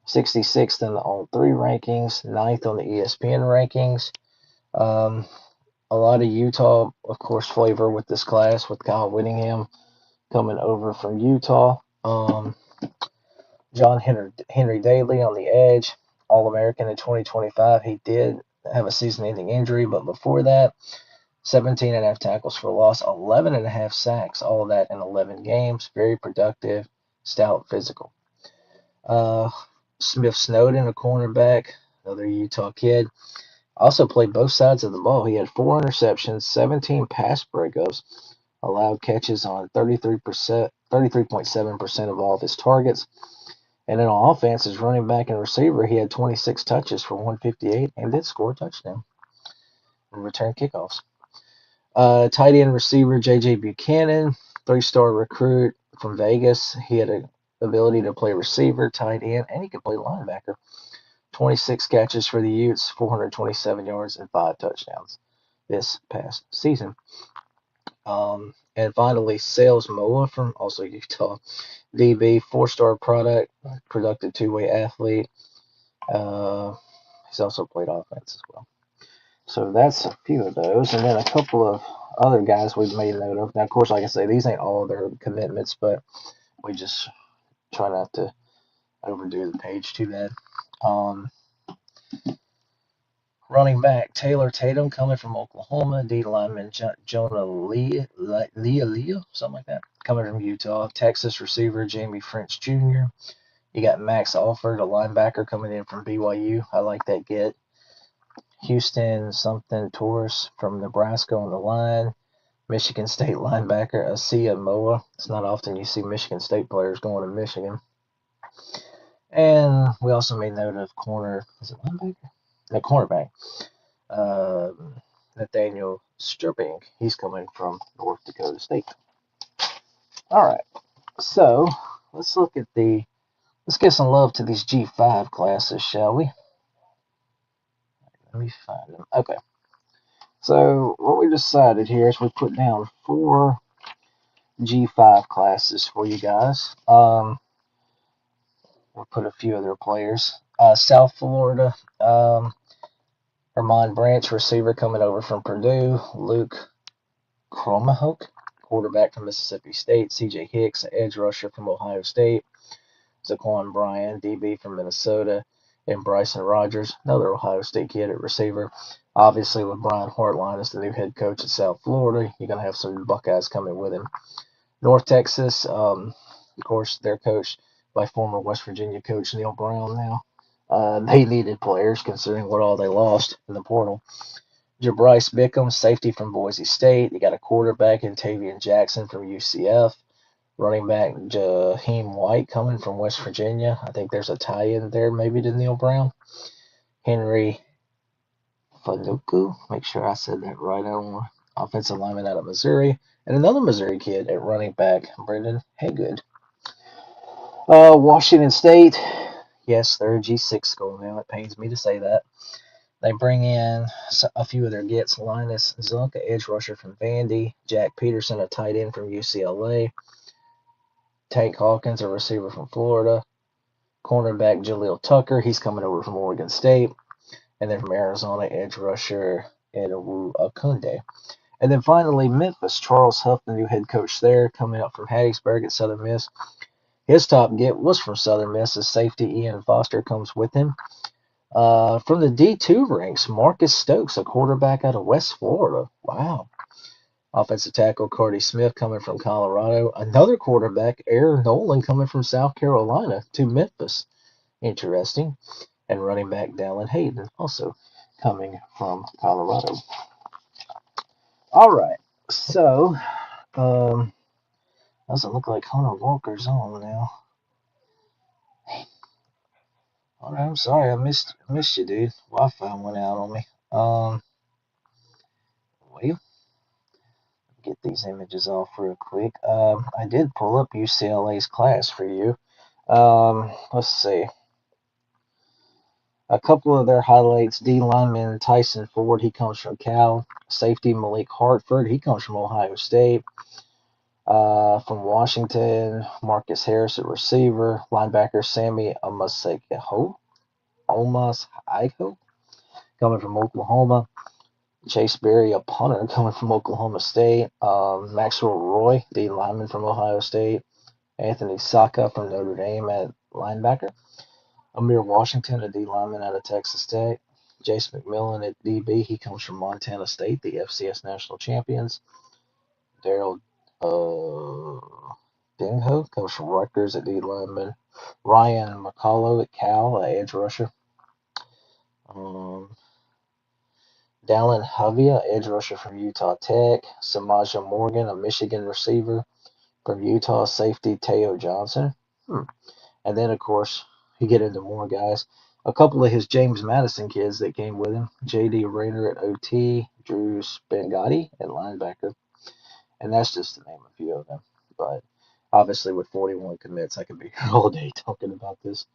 66th in the All-3 rankings, 9th on the ESPN rankings. A lot of Utah, of course, flavor with this class with Kyle Whittingham coming over from Utah. John Henry Daly on the edge, All-American in 2025. He did have a season-ending injury, but before that, 17 and a half tackles for loss, 11 and a half sacks, all of that in 11 games. Very productive, stout, physical. Smith Snowden, a cornerback, another Utah kid. Also played both sides of the ball. He had 4 interceptions, 17 pass breakups, allowed catches on 33.7% of all of his targets. And then on offense, as running back and receiver, he had 26 touches for 158 and did score a touchdown and return kickoffs. Tight end receiver J.J. Buchanan, 3-star recruit from Vegas. He had an ability to play receiver, tight end, and he could play linebacker. 26 catches for the Utes, 427 yards, and 5 touchdowns this past season. And finally, Sales Moa from also Utah. DB, 4-star productive two-way athlete. He's also played offense as well. So that's a few of those. And then a couple of other guys we've made note of. Now, of course, like I say, these ain't all their commitments, but we just try not to overdo the page too bad. Running back Taylor Tatum coming from Oklahoma. D lineman Jonah Leah, something like that, coming from Utah. Texas receiver Jamie French Jr. You got Max Alford, a linebacker coming in from BYU. I like that get. Houston something Taurus from Nebraska on the line. Michigan State linebacker Asia Moa. It's not often you see Michigan State players going to Michigan. And we also made note of cornerback? Nathaniel Struping. He's coming from North Dakota State. All right, so let's give some love to these G5 classes, shall we? Let me find them. Okay. So what we decided here is we put down 4 G5 classes for you guys. We'll put a few of their players. South Florida, Armand Branch, receiver coming over from Purdue. Luke Kromahoke, quarterback from Mississippi State. C.J. Hicks, edge rusher from Ohio State. Zaquan Bryan, DB from Minnesota. And Bryson Rogers, another Ohio State kid at receiver. Obviously, with Brian Hartline as the new head coach at South Florida, you're going to have some Buckeyes coming with him. North Texas, of course, they're coached by former West Virginia coach Neil Brown now. They needed players considering what all they lost in the portal. Jabryce Bickham, safety from Boise State. You got a quarterback in Tavian Jackson from UCF. Running back Jaheim White coming from West Virginia. I think there's a tie-in there maybe to Neil Brown. Henry Fanuku, make sure I said that right. I don't know. Offensive lineman out of Missouri. And another Missouri kid at running back, Brendan Haygood. Washington State, yes, they're a G6 school now. It pains me to say that. They bring in a few of their gets. Linus Zunk, an edge rusher from Vandy. Jack Peterson, a tight end from UCLA. Tank Hawkins, a receiver from Florida. Cornerback Jaleel Tucker, he's coming over from Oregon State. And then from Arizona, edge rusher Edowu Akunde. And then finally, Memphis, Charles Huff, the new head coach there, coming up from Hattiesburg at Southern Miss. His top get was from Southern Miss. As safety Ian Foster comes with him. From the D2 ranks, Marcus Stokes, a quarterback out of West Florida. Wow. Offensive tackle Cardi Smith coming from Colorado. Another quarterback, Aaron Nolan, coming from South Carolina to Memphis. Interesting. And running back Dallin Hayden, also coming from Colorado. All right. So, doesn't look like Hunter Walker's on now. All right, I'm sorry, I missed you, dude. Wi-Fi went out on me. Well, get these images off real quick. I did pull up UCLA's class for you. Let's see. A couple of their highlights: D lineman Tyson Ford, he comes from Cal. Safety Malik Hartford, he comes from Ohio State. From Washington, Marcus Harris, a receiver. Linebacker Sammy Omasaiho, coming from Oklahoma. Chase Berry, a punter, coming from Oklahoma State. Maxwell Roy, D lineman from Ohio State. Anthony Saka from Notre Dame at linebacker. Amir Washington, a D lineman out of Texas Tech. Jace McMillan at DB, he comes from Montana State, the FCS national champions. Daryl Dingho comes from Rutgers at D lineman. Ryan McCullough at Cal, edge rusher. Dallin Hovia, edge rusher from Utah Tech. Samaja Morgan, a Michigan receiver. From Utah, safety Teo Johnson. And then, of course, you get into more guys. A couple of his James Madison kids that came with him. J.D. Rayner at OT. Drew Spangatti at linebacker. And that's just to name a few of them. But obviously with 41 commits, I could be here all day talking about this.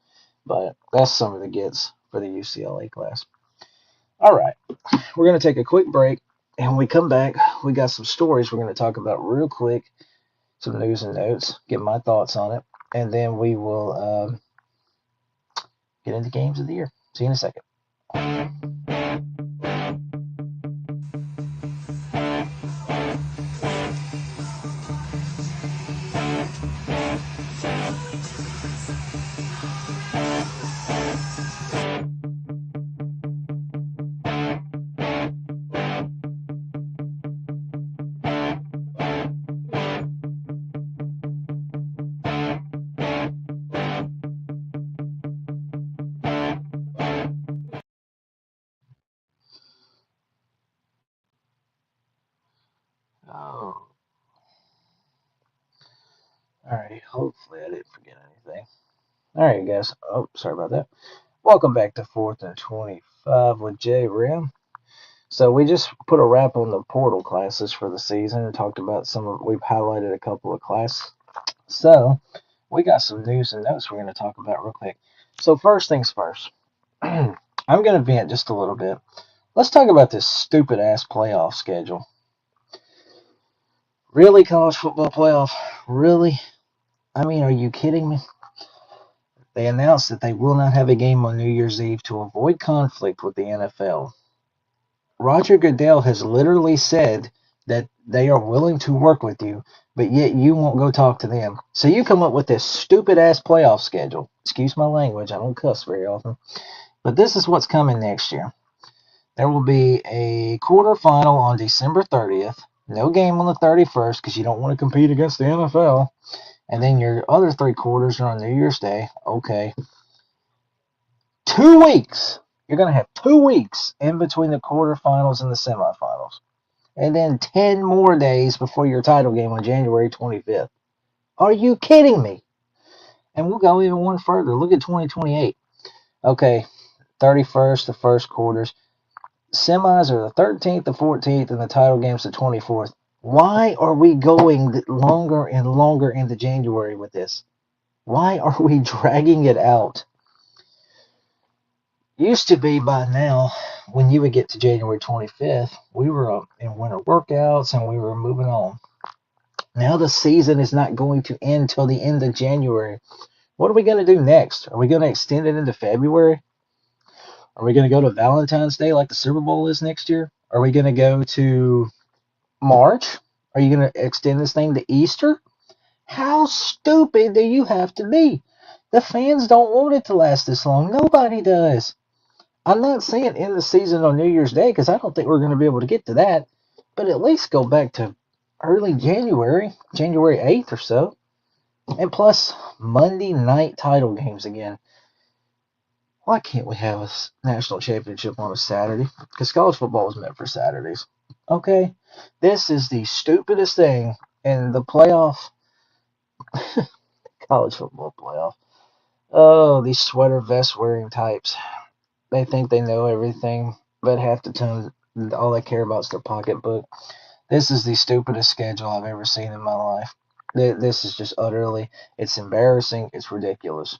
But that's some of the gets for the UCLA class. All right. We're going to take a quick break. And when we come back, we got some stories we're going to talk about real quick. Some news and notes. Get my thoughts on it. And then we will get into games of the year. See you in a second. Oh. Alrighty, hopefully I didn't forget anything. Alright, guys. Oh, sorry about that. Welcome back to 4th and 25 with J Rim. So we just put a wrap on the portal classes for the season and talked about we've highlighted a couple of classes. So we got some news and notes we're going to talk about real quick. So first things first, I'm going to vent just a little bit. Let's talk about this stupid ass playoff schedule. Really, college football playoff? Really? I mean, are you kidding me? They announced that they will not have a game on New Year's Eve to avoid conflict with the NFL. Roger Goodell has literally said that they are willing to work with you, but yet you won't go talk to them. So you come up with this stupid ass playoff schedule. Excuse my language, I don't cuss very often. But this is what's coming next year. There will be a quarterfinal on December 30th. No game on the 31st because you don't want to compete against the NFL. And then your other 3 quarters are on New Year's Day. Okay. 2 weeks. You're going to have 2 weeks in between the quarterfinals and the semifinals. And then 10 more days before your title game on January 25th. Are you kidding me? And we'll go even one further. Look at 2028. Okay, 31st, the first quarters. Semis are the 13th, the 14th, and the title game's the 24th. Why are we going longer and longer into January with this? Why are we dragging it out? Used to be by now, when you would get to January 25th, we were in winter workouts and we were moving on. Now the season is not going to end till the end of January. What are we going to do next? Are we going to extend it into February? Are we going to go to Valentine's Day like the Super Bowl is next year? Are we going to go to March? Are you going to extend this thing to Easter? How stupid do you have to be? The fans don't want it to last this long. Nobody does. I'm not saying end the season on New Year's Day because I don't think we're going to be able to get to that. But at least go back to early January, January 8th or so. And plus, Monday night title games again. Why can't we have a national championship on a Saturday? Because college football was meant for Saturdays. Okay? This is the stupidest thing in the playoff, college football playoff. Oh, these sweater vest wearing types. They think they know everything, but half the time, all they care about is their pocketbook. This is the stupidest schedule I've ever seen in my life. This is just utterly, it's embarrassing, it's ridiculous.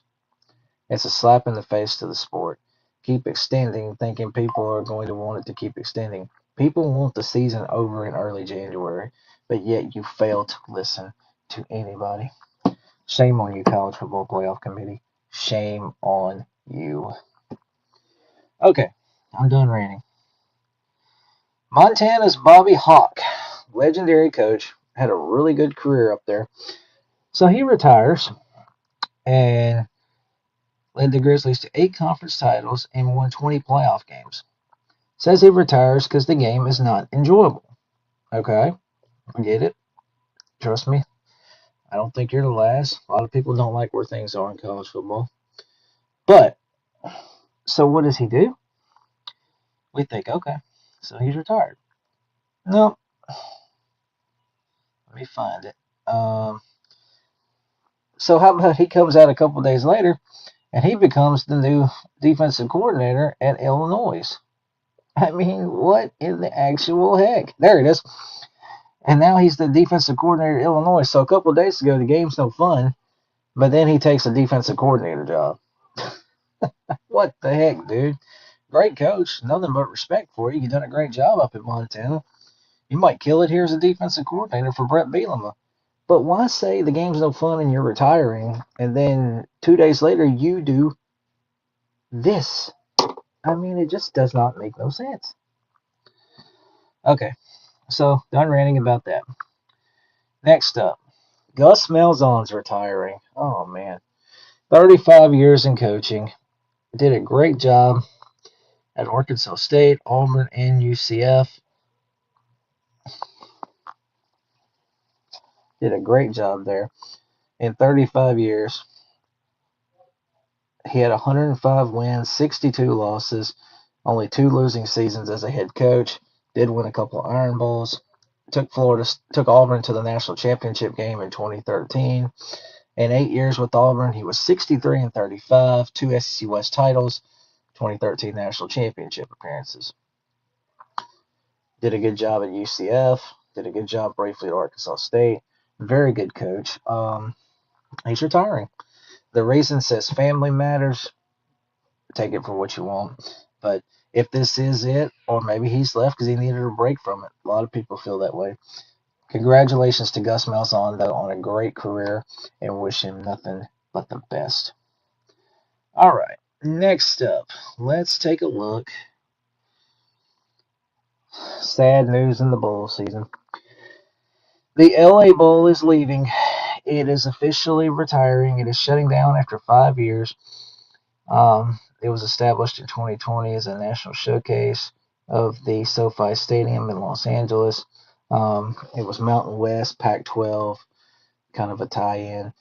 It's a slap in the face to the sport. Keep extending, thinking people are going to want it to keep extending. People want the season over in early January, but yet you fail to listen to anybody. Shame on you, College Football Playoff Committee. Shame on you. Okay, I'm done ranting. Montana's Bobby Hawk, legendary coach, had a really good career up there. So he retires and led the Grizzlies to 8 conference titles and won 20 playoff games. Says he retires because the game is not enjoyable. Okay, I get it. Trust me, I don't think you're the last. A lot of people don't like where things are in college football. But, so what does he do? We think, okay, so he's retired. No, let me find it. So how about he comes out a couple days later and he becomes the new defensive coordinator at Illinois? I mean, what in the actual heck? There it is. And now he's the defensive coordinator at Illinois. So a couple of days ago, the game's no fun, but then he takes a defensive coordinator job. What the heck, dude? Great coach. Nothing but respect for you. You've done a great job up at Montana. You might kill it here as a defensive coordinator for Brett Bielema. But why say the game's no fun and you're retiring, and then 2 days later you do this? I mean, it just does not make no sense. Okay, so done ranting about that. Next up, Gus Malzahn's retiring. Oh man, 35 years in coaching. Did a great job at Arkansas State, Auburn, and UCF. Did a great job there. In 35 years, he had 105 wins, 62 losses, only 2 losing seasons as a head coach. Did win a couple of Iron Bowls. Took Auburn to the national championship game in 2013. In 8 years with Auburn, he was 63 and 35, 2 SEC West titles, 2013 national championship appearances. Did a good job at UCF. Did a good job briefly at Arkansas State. Very good coach. He's retiring. The reason says family matters. Take it for what you want. But if this is it, or maybe he's left because he needed a break from it. A lot of people feel that way. Congratulations to Gus Malzahn, though, on a great career, and wish him nothing but the best. All right, next up, let's take a look. Sad news in the bowl season. The LA Bowl is leaving. It is officially retiring. It is shutting down after 5 years. It was established in 2020 as a national showcase of the SoFi Stadium in Los Angeles. It was Mountain West, Pac-12, kind of a tie-in.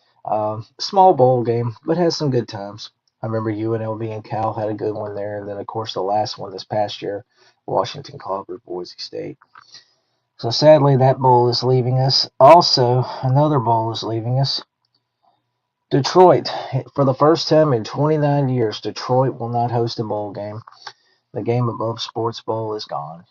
Small bowl game, but has some good times. I remember UNLV and Cal had a good one there, and then of course the last one this past year, Washington clobbered Boise State. So sadly, that bowl is leaving us. Also, another bowl is leaving us. Detroit, for the first time in 29 years, Detroit will not host a bowl game. The game above Sports Bowl is gone.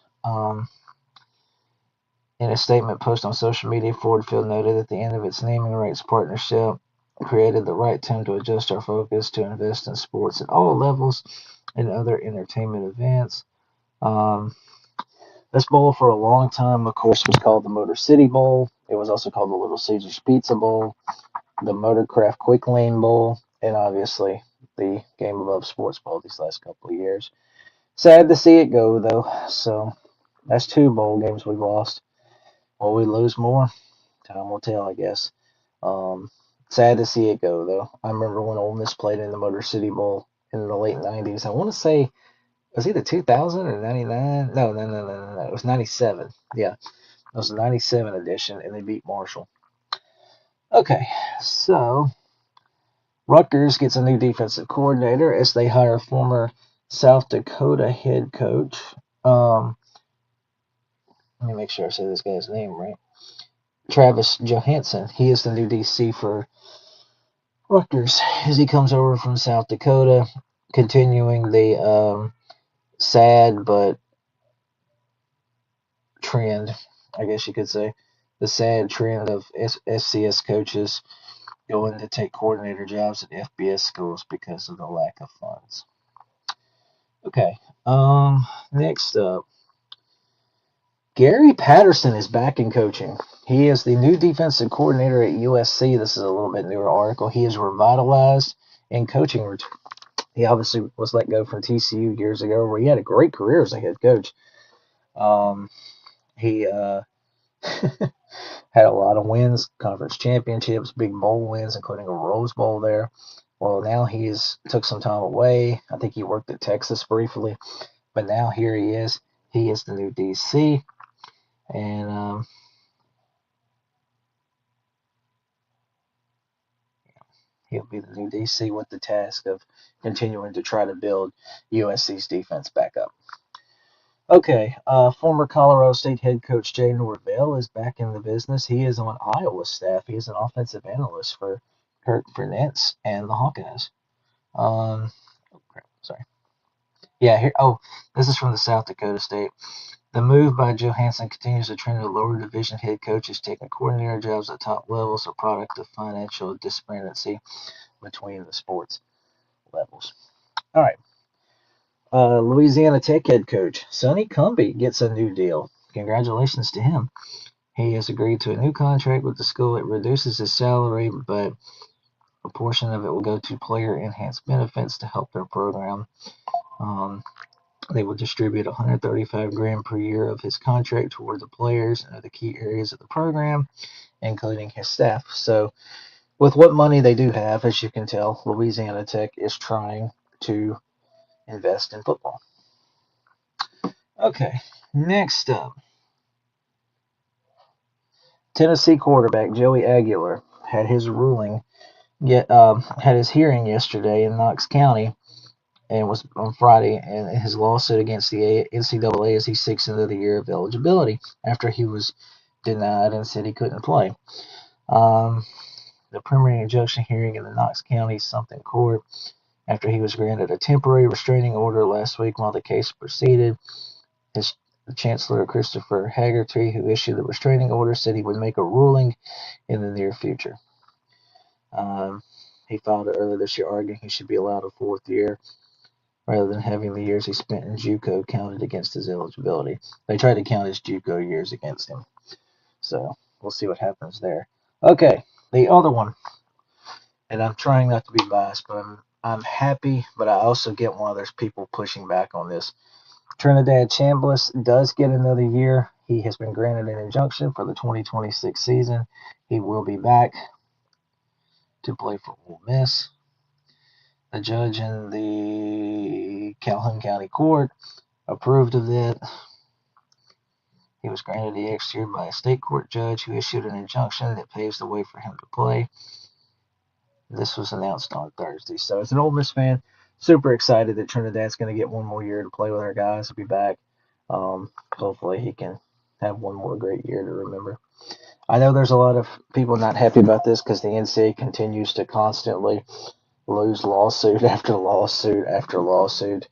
In a statement posted on social media, Ford Field noted that the end of its naming rights partnership created the right time to adjust our focus to invest in sports at all levels and other entertainment events. This bowl for a long time, of course, was called the Motor City Bowl. It was also called the Little Caesars Pizza Bowl, the Motorcraft Quick Lane Bowl, and obviously the Game Above Sports Bowl these last couple of years. Sad to see it go, though. So that's 2 bowl games we've lost. Will we lose more? Time will tell, I guess. Sad to see it go, though. I remember when Ole Miss played in the Motor City Bowl in the late 90s. I want to say, was it the 2000 or 99? No. It was 97. Yeah, it was the 97 edition, and they beat Marshall. Okay, so Rutgers gets a new defensive coordinator as they hire former South Dakota head coach. Let me make sure I say this guy's name right. Travis Johansson. He is the new DC for Rutgers as he comes over from South Dakota, continuing the sad but trend, I guess you could say, the sad trend of FCS coaches going to take coordinator jobs at FBS schools because of the lack of funds. Okay, next up, Gary Patterson is back in coaching. He is the new defensive coordinator at USC. This is a little bit newer article. He is revitalized in coaching. He obviously was let go from TCU years ago, where he had a great career as a head coach. He had a lot of wins, conference championships, big bowl wins, including a Rose Bowl there. Well, now he's took some time away. I think he worked at Texas briefly, but now here he is. He is the new DC, and he'll be the new DC with the task of continuing to try to build USC's defense back up. Okay, former Colorado State head coach Jay Norvell is back in the business. He is on Iowa's staff. He is an offensive analyst for Kirk Ferentz and the Hawkeyes. Oh crap, sorry. Yeah, here. Oh, this is from the South Dakota State. The move by Johansson continues a trend of lower division head coaches taking coordinator jobs at top levels, a product of financial disparity between the sports levels. All right. Louisiana Tech head coach Sonny Cumbie gets a new deal. Congratulations to him. He has agreed to a new contract with the school. It reduces his salary, but a portion of it will go to player enhanced benefits to help their program. They will distribute $135,000 per year of his contract toward the players and other key areas of the program, including his staff. So, with what money they do have, as you can tell, Louisiana Tech is trying to invest in football. Okay, next up, Tennessee quarterback Joey Aguilar had his had his hearing yesterday in Knox County, and was on Friday, and his lawsuit against the NCAA as he seeks another year of eligibility after he was denied and said he couldn't play. Um, the preliminary injunction hearing in the Knox County something court after he was granted a temporary restraining order last week while the case proceeded. His Chancellor Christopher Haggerty, who issued the restraining order, said he would make a ruling in the near future. He filed it earlier this year arguing he should be allowed a fourth year rather than having the years he spent in JUCO counted against his eligibility. They tried to count his JUCO years against him. So we'll see what happens there. Okay, the other one, and I'm trying not to be biased, but I'm happy, but I also get why there's people pushing back on this. Trinidad Chambliss does get another year. He has been granted an injunction for the 2026 season. He will be back to play for Ole Miss. The judge in the Calhoun County Court approved of it. He was granted the extra year by a state court judge who issued an injunction that paves the way for him to play. This was announced on Thursday. So as an Ole Miss fan, super excited that Trinidad's going to get one more year to play with our guys. He'll be back. Hopefully he can have one more great year to remember. I know there's a lot of people not happy about this because the NCAA continues to constantly lose lawsuit after lawsuit after lawsuit,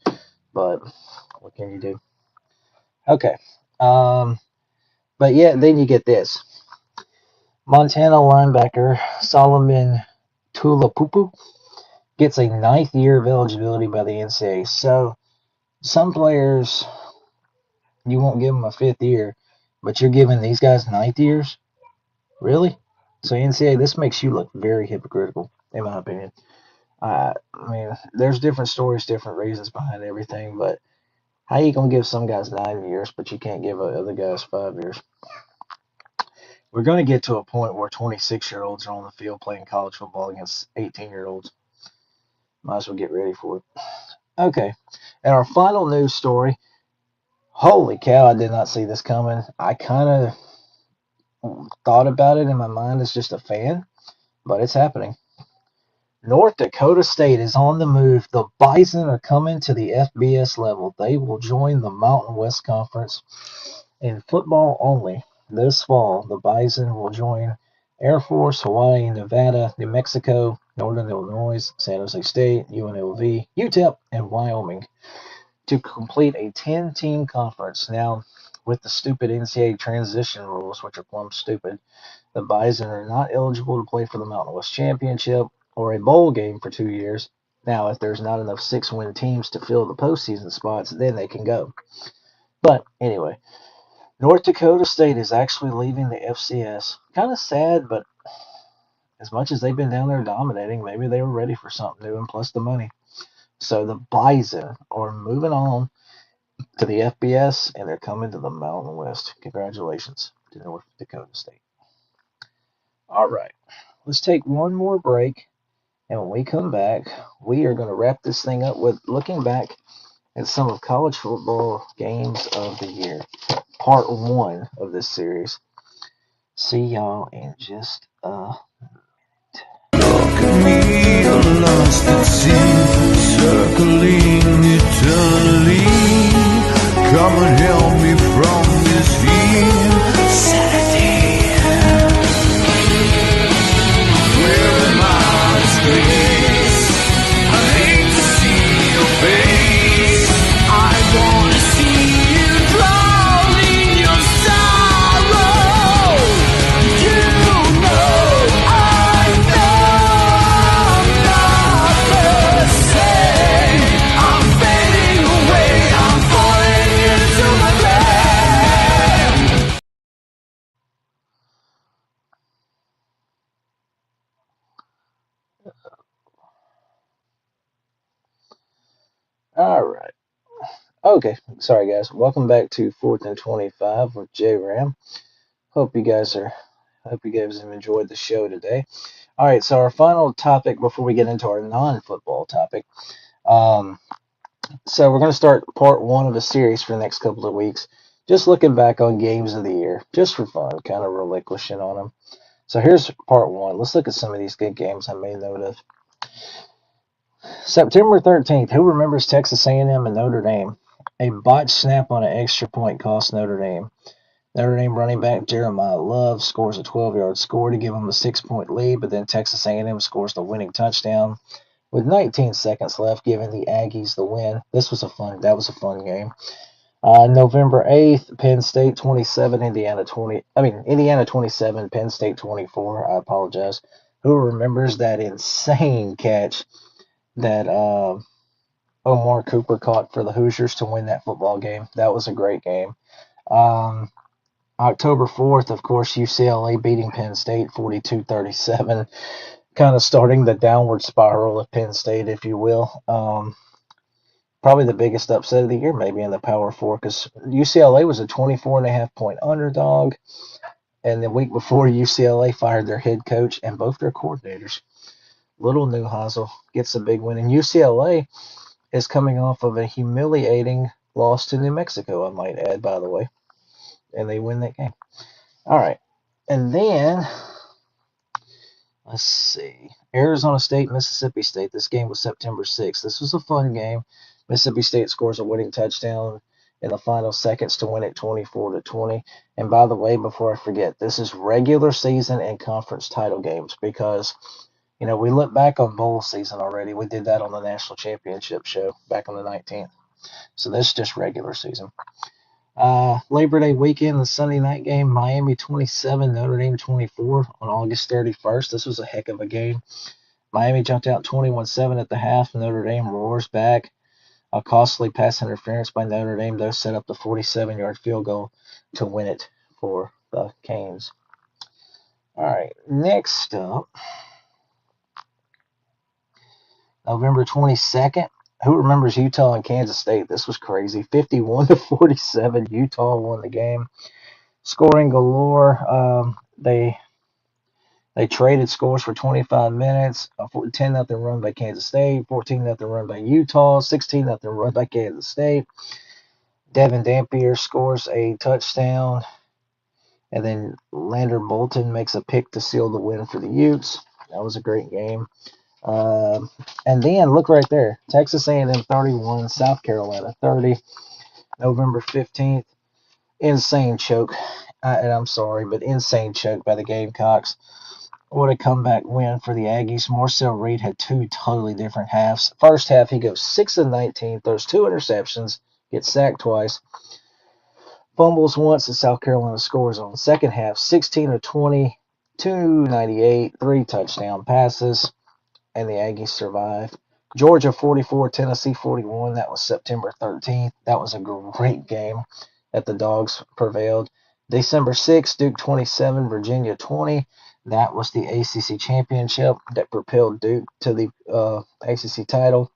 but what can you do? Okay. But yeah, then you get this. Montana linebacker Solomon Tuipulotu gets a ninth year of eligibility by the NCAA. So some players, you won't give them a fifth year, but you're giving these guys ninth years? Really? So NCAA, this makes you look very hypocritical, in my opinion. I mean, there's different stories, different reasons behind everything, but how you gonna give some guys 9 years, but you can't give other guys 5 years? We're going to get to a point where 26-year-olds are on the field playing college football against 18-year-olds. Might as well get ready for it. Okay, and our final news story. Holy cow, I did not see this coming. I kind of thought about it in my mind as just a fan, but it's happening. North Dakota State is on the move. The Bison are coming to the FBS level. They will join the Mountain West Conference in football only. This fall, the Bison will join Air Force, Hawaii, Nevada, New Mexico, Northern Illinois, San Jose State, UNLV, UTEP, and Wyoming to complete a 10-team conference. Now, with the stupid NCAA transition rules, which are plumb stupid, the Bison are not eligible to play for the Mountain West Championship or a bowl game for 2 years. Now, if there's not enough 6-win teams to fill the postseason spots, then they can go. But anyway, North Dakota State is actually leaving the FCS. Kind of sad, but as much as they've been down there dominating, maybe they were ready for something new and plus the money. So the Bison are moving on to the FBS and they're coming to the Mountain West. Congratulations to North Dakota State. All right, let's take one more break. And when we come back, we are going to wrap this thing up with looking back at some of college football games of the year. Part 1 of this series. See y'all in just a Me lost at sea, circling eternally. Come and help me from this insanity. Where am I disgraced? I hate to see your face. I wanna see you drown in your sorrow. You know I know I'm not the same. I'm fading away. I'm falling into my grave. All right. Okay. Sorry, guys. Welcome back to 4th and 25 with J Ram. Hope you guys have enjoyed the show today. All right. So our final topic before we get into our non-football topic. So we're going to start part 1 of the series for the next couple of weeks. Just looking back on games of the year, just for fun, kind of relinquishing on them. So here's part 1. Let's look at some of these good games I made note of. September 13th, who remembers Texas A&M and Notre Dame? A botched snap on an extra point cost Notre Dame. Notre Dame running back Jeremiah Love scores a 12-yard score to give them a 6-point lead, but then Texas A&M scores the winning touchdown with 19 seconds left, giving the Aggies the win. That was a fun game. November 8th, Penn State 27, Indiana 27, Penn State 24. I apologize. Who remembers that insane catch that Omar Cooper caught for the Hoosiers to win that football game? That was a great game. October 4th, of course, UCLA beating Penn State 42-37, kind of starting the downward spiral of Penn State, if you will. Probably the biggest upset of the year, maybe in the Power Four, because UCLA was a 24.5-point underdog, and the week before, UCLA fired their head coach and both their coordinators. Little Neuheisel gets a big win, and UCLA is coming off of a humiliating loss to New Mexico, I might add, by the way, and they win that game. All right, and then let's see, Arizona State, Mississippi State. This game was September 6th. This was a fun game. Mississippi State scores a winning touchdown in the final seconds to win it 24-20. And by the way, before I forget, this is regular season and conference title games because, we look back on bowl season already. We did that on the national championship show back on the 19th. So this is just regular season. Labor Day weekend, the Sunday night game, Miami 27, Notre Dame 24 on August 31st. This was a heck of a game. Miami jumped out 21-7 at the half. Notre Dame roars back. A costly pass interference by Notre Dame, though, set up the 47-yard field goal to win it for the Canes. All right, next up, November 22nd. Who remembers Utah and Kansas State? This was crazy. 51-47. Utah won the game. Scoring galore. They they traded scores for 25 minutes. A 10-0 run by Kansas State, 14-0 run by Utah, 16-0 run by Kansas State. Devin Dampier scores a touchdown, and then Lander Bolton makes a pick to seal the win for the Utes. That was a great game. And then look right there, Texas A&M 31, South Carolina 30, November 15th. Insane choke. And I'm sorry, but insane choke by the Gamecocks. What a comeback win for the Aggies. Marcel Reed had two totally different halves. First half, he goes 6 of 19, throws two interceptions, gets sacked twice, fumbles once, and South Carolina scores on. Second half, 16 of 20, 298, three touchdown passes, and the Aggies survived. Georgia 44, Tennessee 41. That was September 13th. That was a great game that the Dogs prevailed. December 6th, Duke 27, Virginia 20. That was the ACC championship that propelled Duke to the ACC title.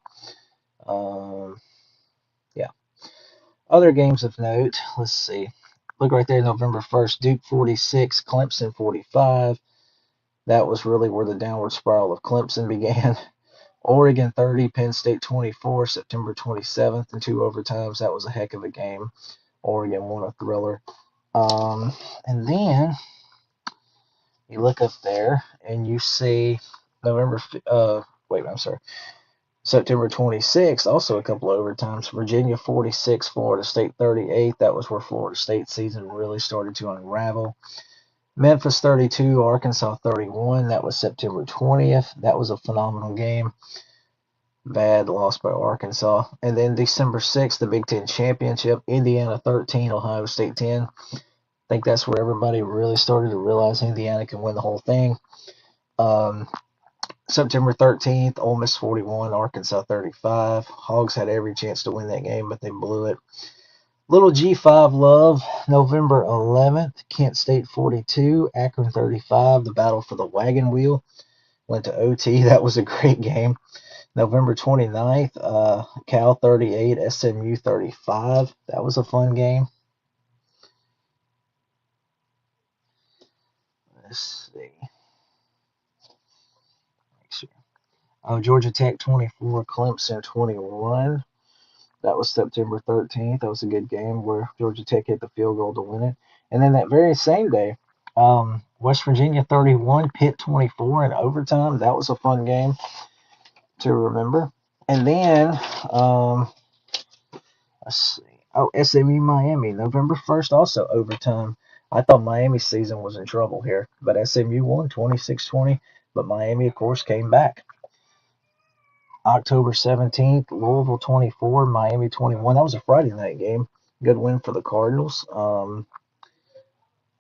Yeah. Other games of note, let's see. Look right there, November 1st, Duke 46, Clemson 45. That was really where the downward spiral of Clemson began. Oregon 30, Penn State 24, September 27th, in two overtimes. That was a heck of a game. Oregon won a thriller. And then you look up there and you see September 26th, also a couple of overtimes. Virginia 46, Florida State 38. That was where Florida State season really started to unravel. Memphis 32, Arkansas 31. That was September 20th. That was a phenomenal game. Bad loss by Arkansas. And then December 6th, the Big Ten Championship. Indiana 13, Ohio State 10. I think that's where everybody really started to realize Indiana can win the whole thing. September 13th, Ole Miss 41, Arkansas 35. Hogs had every chance to win that game, but they blew it. Little G5 love, November 11th, Kent State 42, Akron 35. The battle for the wagon wheel went to OT. That was a great game. November 29th, Cal 38, SMU 35. That was a fun game. Let's see. Make sure. Georgia Tech 24, Clemson 21. That was September 13th. That was a good game where Georgia Tech hit the field goal to win it. And then that very same day, West Virginia 31, Pitt 24 in overtime. That was a fun game to remember. And then, let's see. SMU Miami, November 1st, also overtime. I thought Miami's season was in trouble here, but SMU won 26-20. But Miami, of course, came back. October 17th, Louisville 24, Miami 21. That was a Friday night game. Good win for the Cardinals.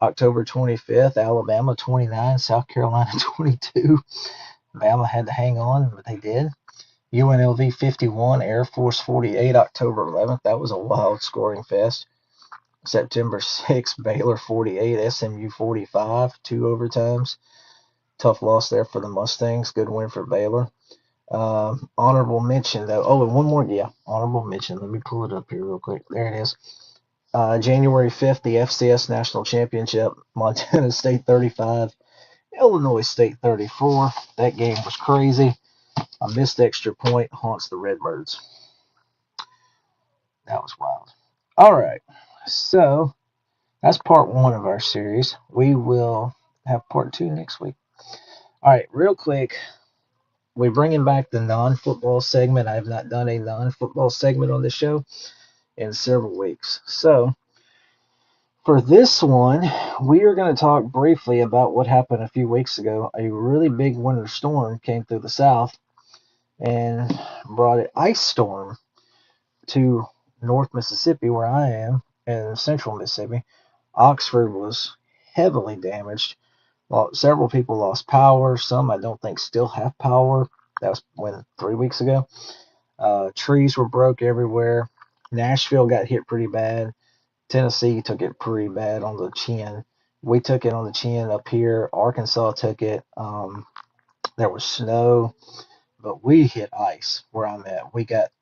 October 25th, Alabama 29, South Carolina 22. Bama had to hang on, but they did. UNLV 51, Air Force 48, October 11th. That was a wild scoring fest. September 6th, Baylor 48, SMU 45, two overtimes. Tough loss there for the Mustangs. Good win for Baylor. Honorable mention, though. Oh, and one more. Yeah, honorable mention. Let me pull it up here real quick. There it is. January 5th, the FCS National Championship. Montana State 35, Illinois State 34. That game was crazy. A missed extra point haunts the Redbirds. That was wild. All right. So that's part one of our series. We will have part two next week. All right, real quick. We're bringing back the non-football segment. I have not done a non-football segment on the show in several weeks. So for this one, we are going to talk briefly about what happened a few weeks ago. A really big winter storm came through the South and brought an ice storm to North Mississippi, where I am, and Central Mississippi. Oxford was heavily damaged. Well, several people lost power. Some I don't think still have power. That was 3 weeks ago. Trees were broke everywhere. Nashville got hit pretty bad. Tennessee took it pretty bad on the chin. We took it on the chin up here. Arkansas took it. There was snow, but we hit ice where I'm at.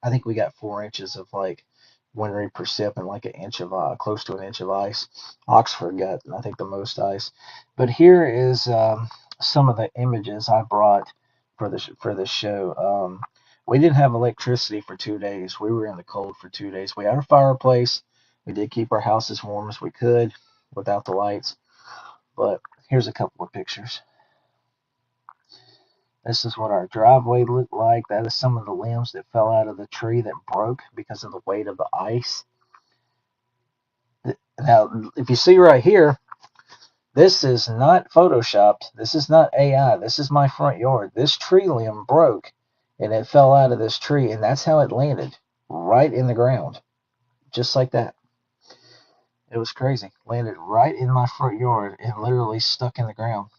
I think we got 4 inches of like wintry precip and like an inch of close to an inch of ice. Oxford got, I think, the most ice. But here is some of the images I brought for this show. We didn't have electricity for 2 days. We were in the cold for 2 days. We had a fireplace. We did keep our house as warm as we could without the lights. But here's a couple of pictures. This is what our driveway looked like. That is some of the limbs that fell out of the tree that broke because of the weight of the ice. Now, if you see right here, this is not photoshopped. This is not AI. This is my front yard. This tree limb broke and it fell out of this tree, and that's how it landed, right in the ground, just like that. It was crazy. Landed right in my front yard and literally stuck in the ground.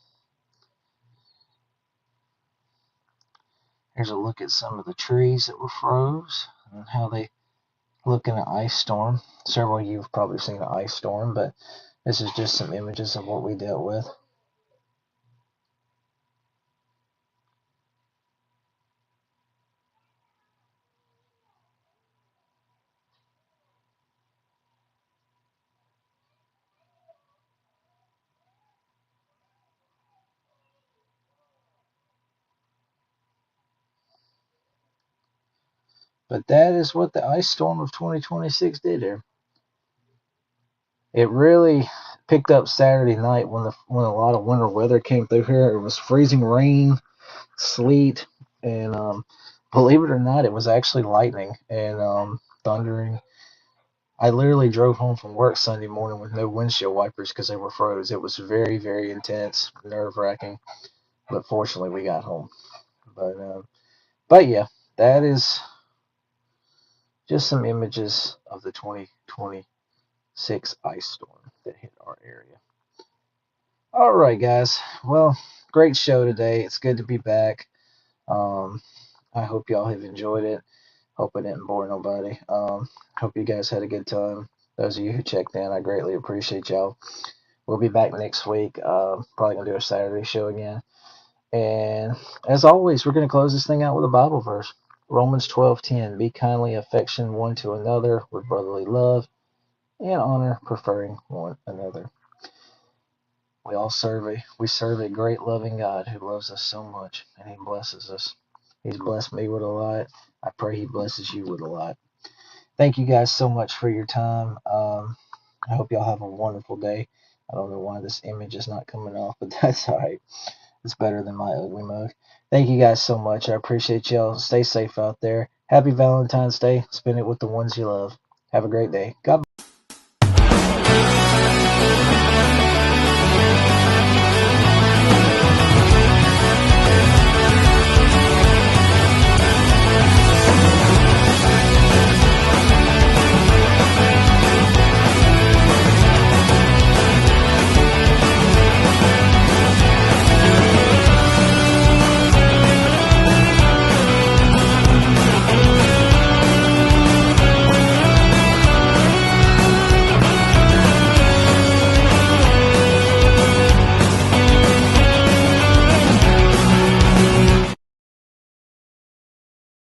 Here's a look at some of the trees that were froze and how they look in an ice storm. Several of you have probably seen an ice storm, but this is just some images of what we dealt with. But that is what the ice storm of 2026 did here. It really picked up Saturday night when a lot of winter weather came through here. It was freezing rain, sleet, and believe it or not, it was actually lightning and thundering. I literally drove home from work Sunday morning with no windshield wipers because they were froze. It was very, very intense, nerve-wracking, but fortunately we got home. But yeah, that is just some images of the 2026 ice storm that hit our area. All right, guys. Well, great show today. It's good to be back. Um, I hope y'all have enjoyed it. Hope I didn't bore nobody. Hope you guys had a good time. Those of you who checked in, I greatly appreciate y'all. We'll be back next week. Probably gonna do a Saturday show again. And as always, we're gonna close this thing out with a Bible verse. Romans 12:10. Be kindly affection one to another with brotherly love and honor, preferring one another. We serve a great loving God who loves us so much, and He blesses us. He's blessed me with a lot. I pray He blesses you with a lot. Thank you guys so much for your time. I hope y'all have a wonderful day. I don't know why this image is not coming off, but that's all right. It's better than my ugly mug. Thank you guys so much. I appreciate y'all. Stay safe out there. Happy Valentine's Day. Spend it with the ones you love. Have a great day. God bless.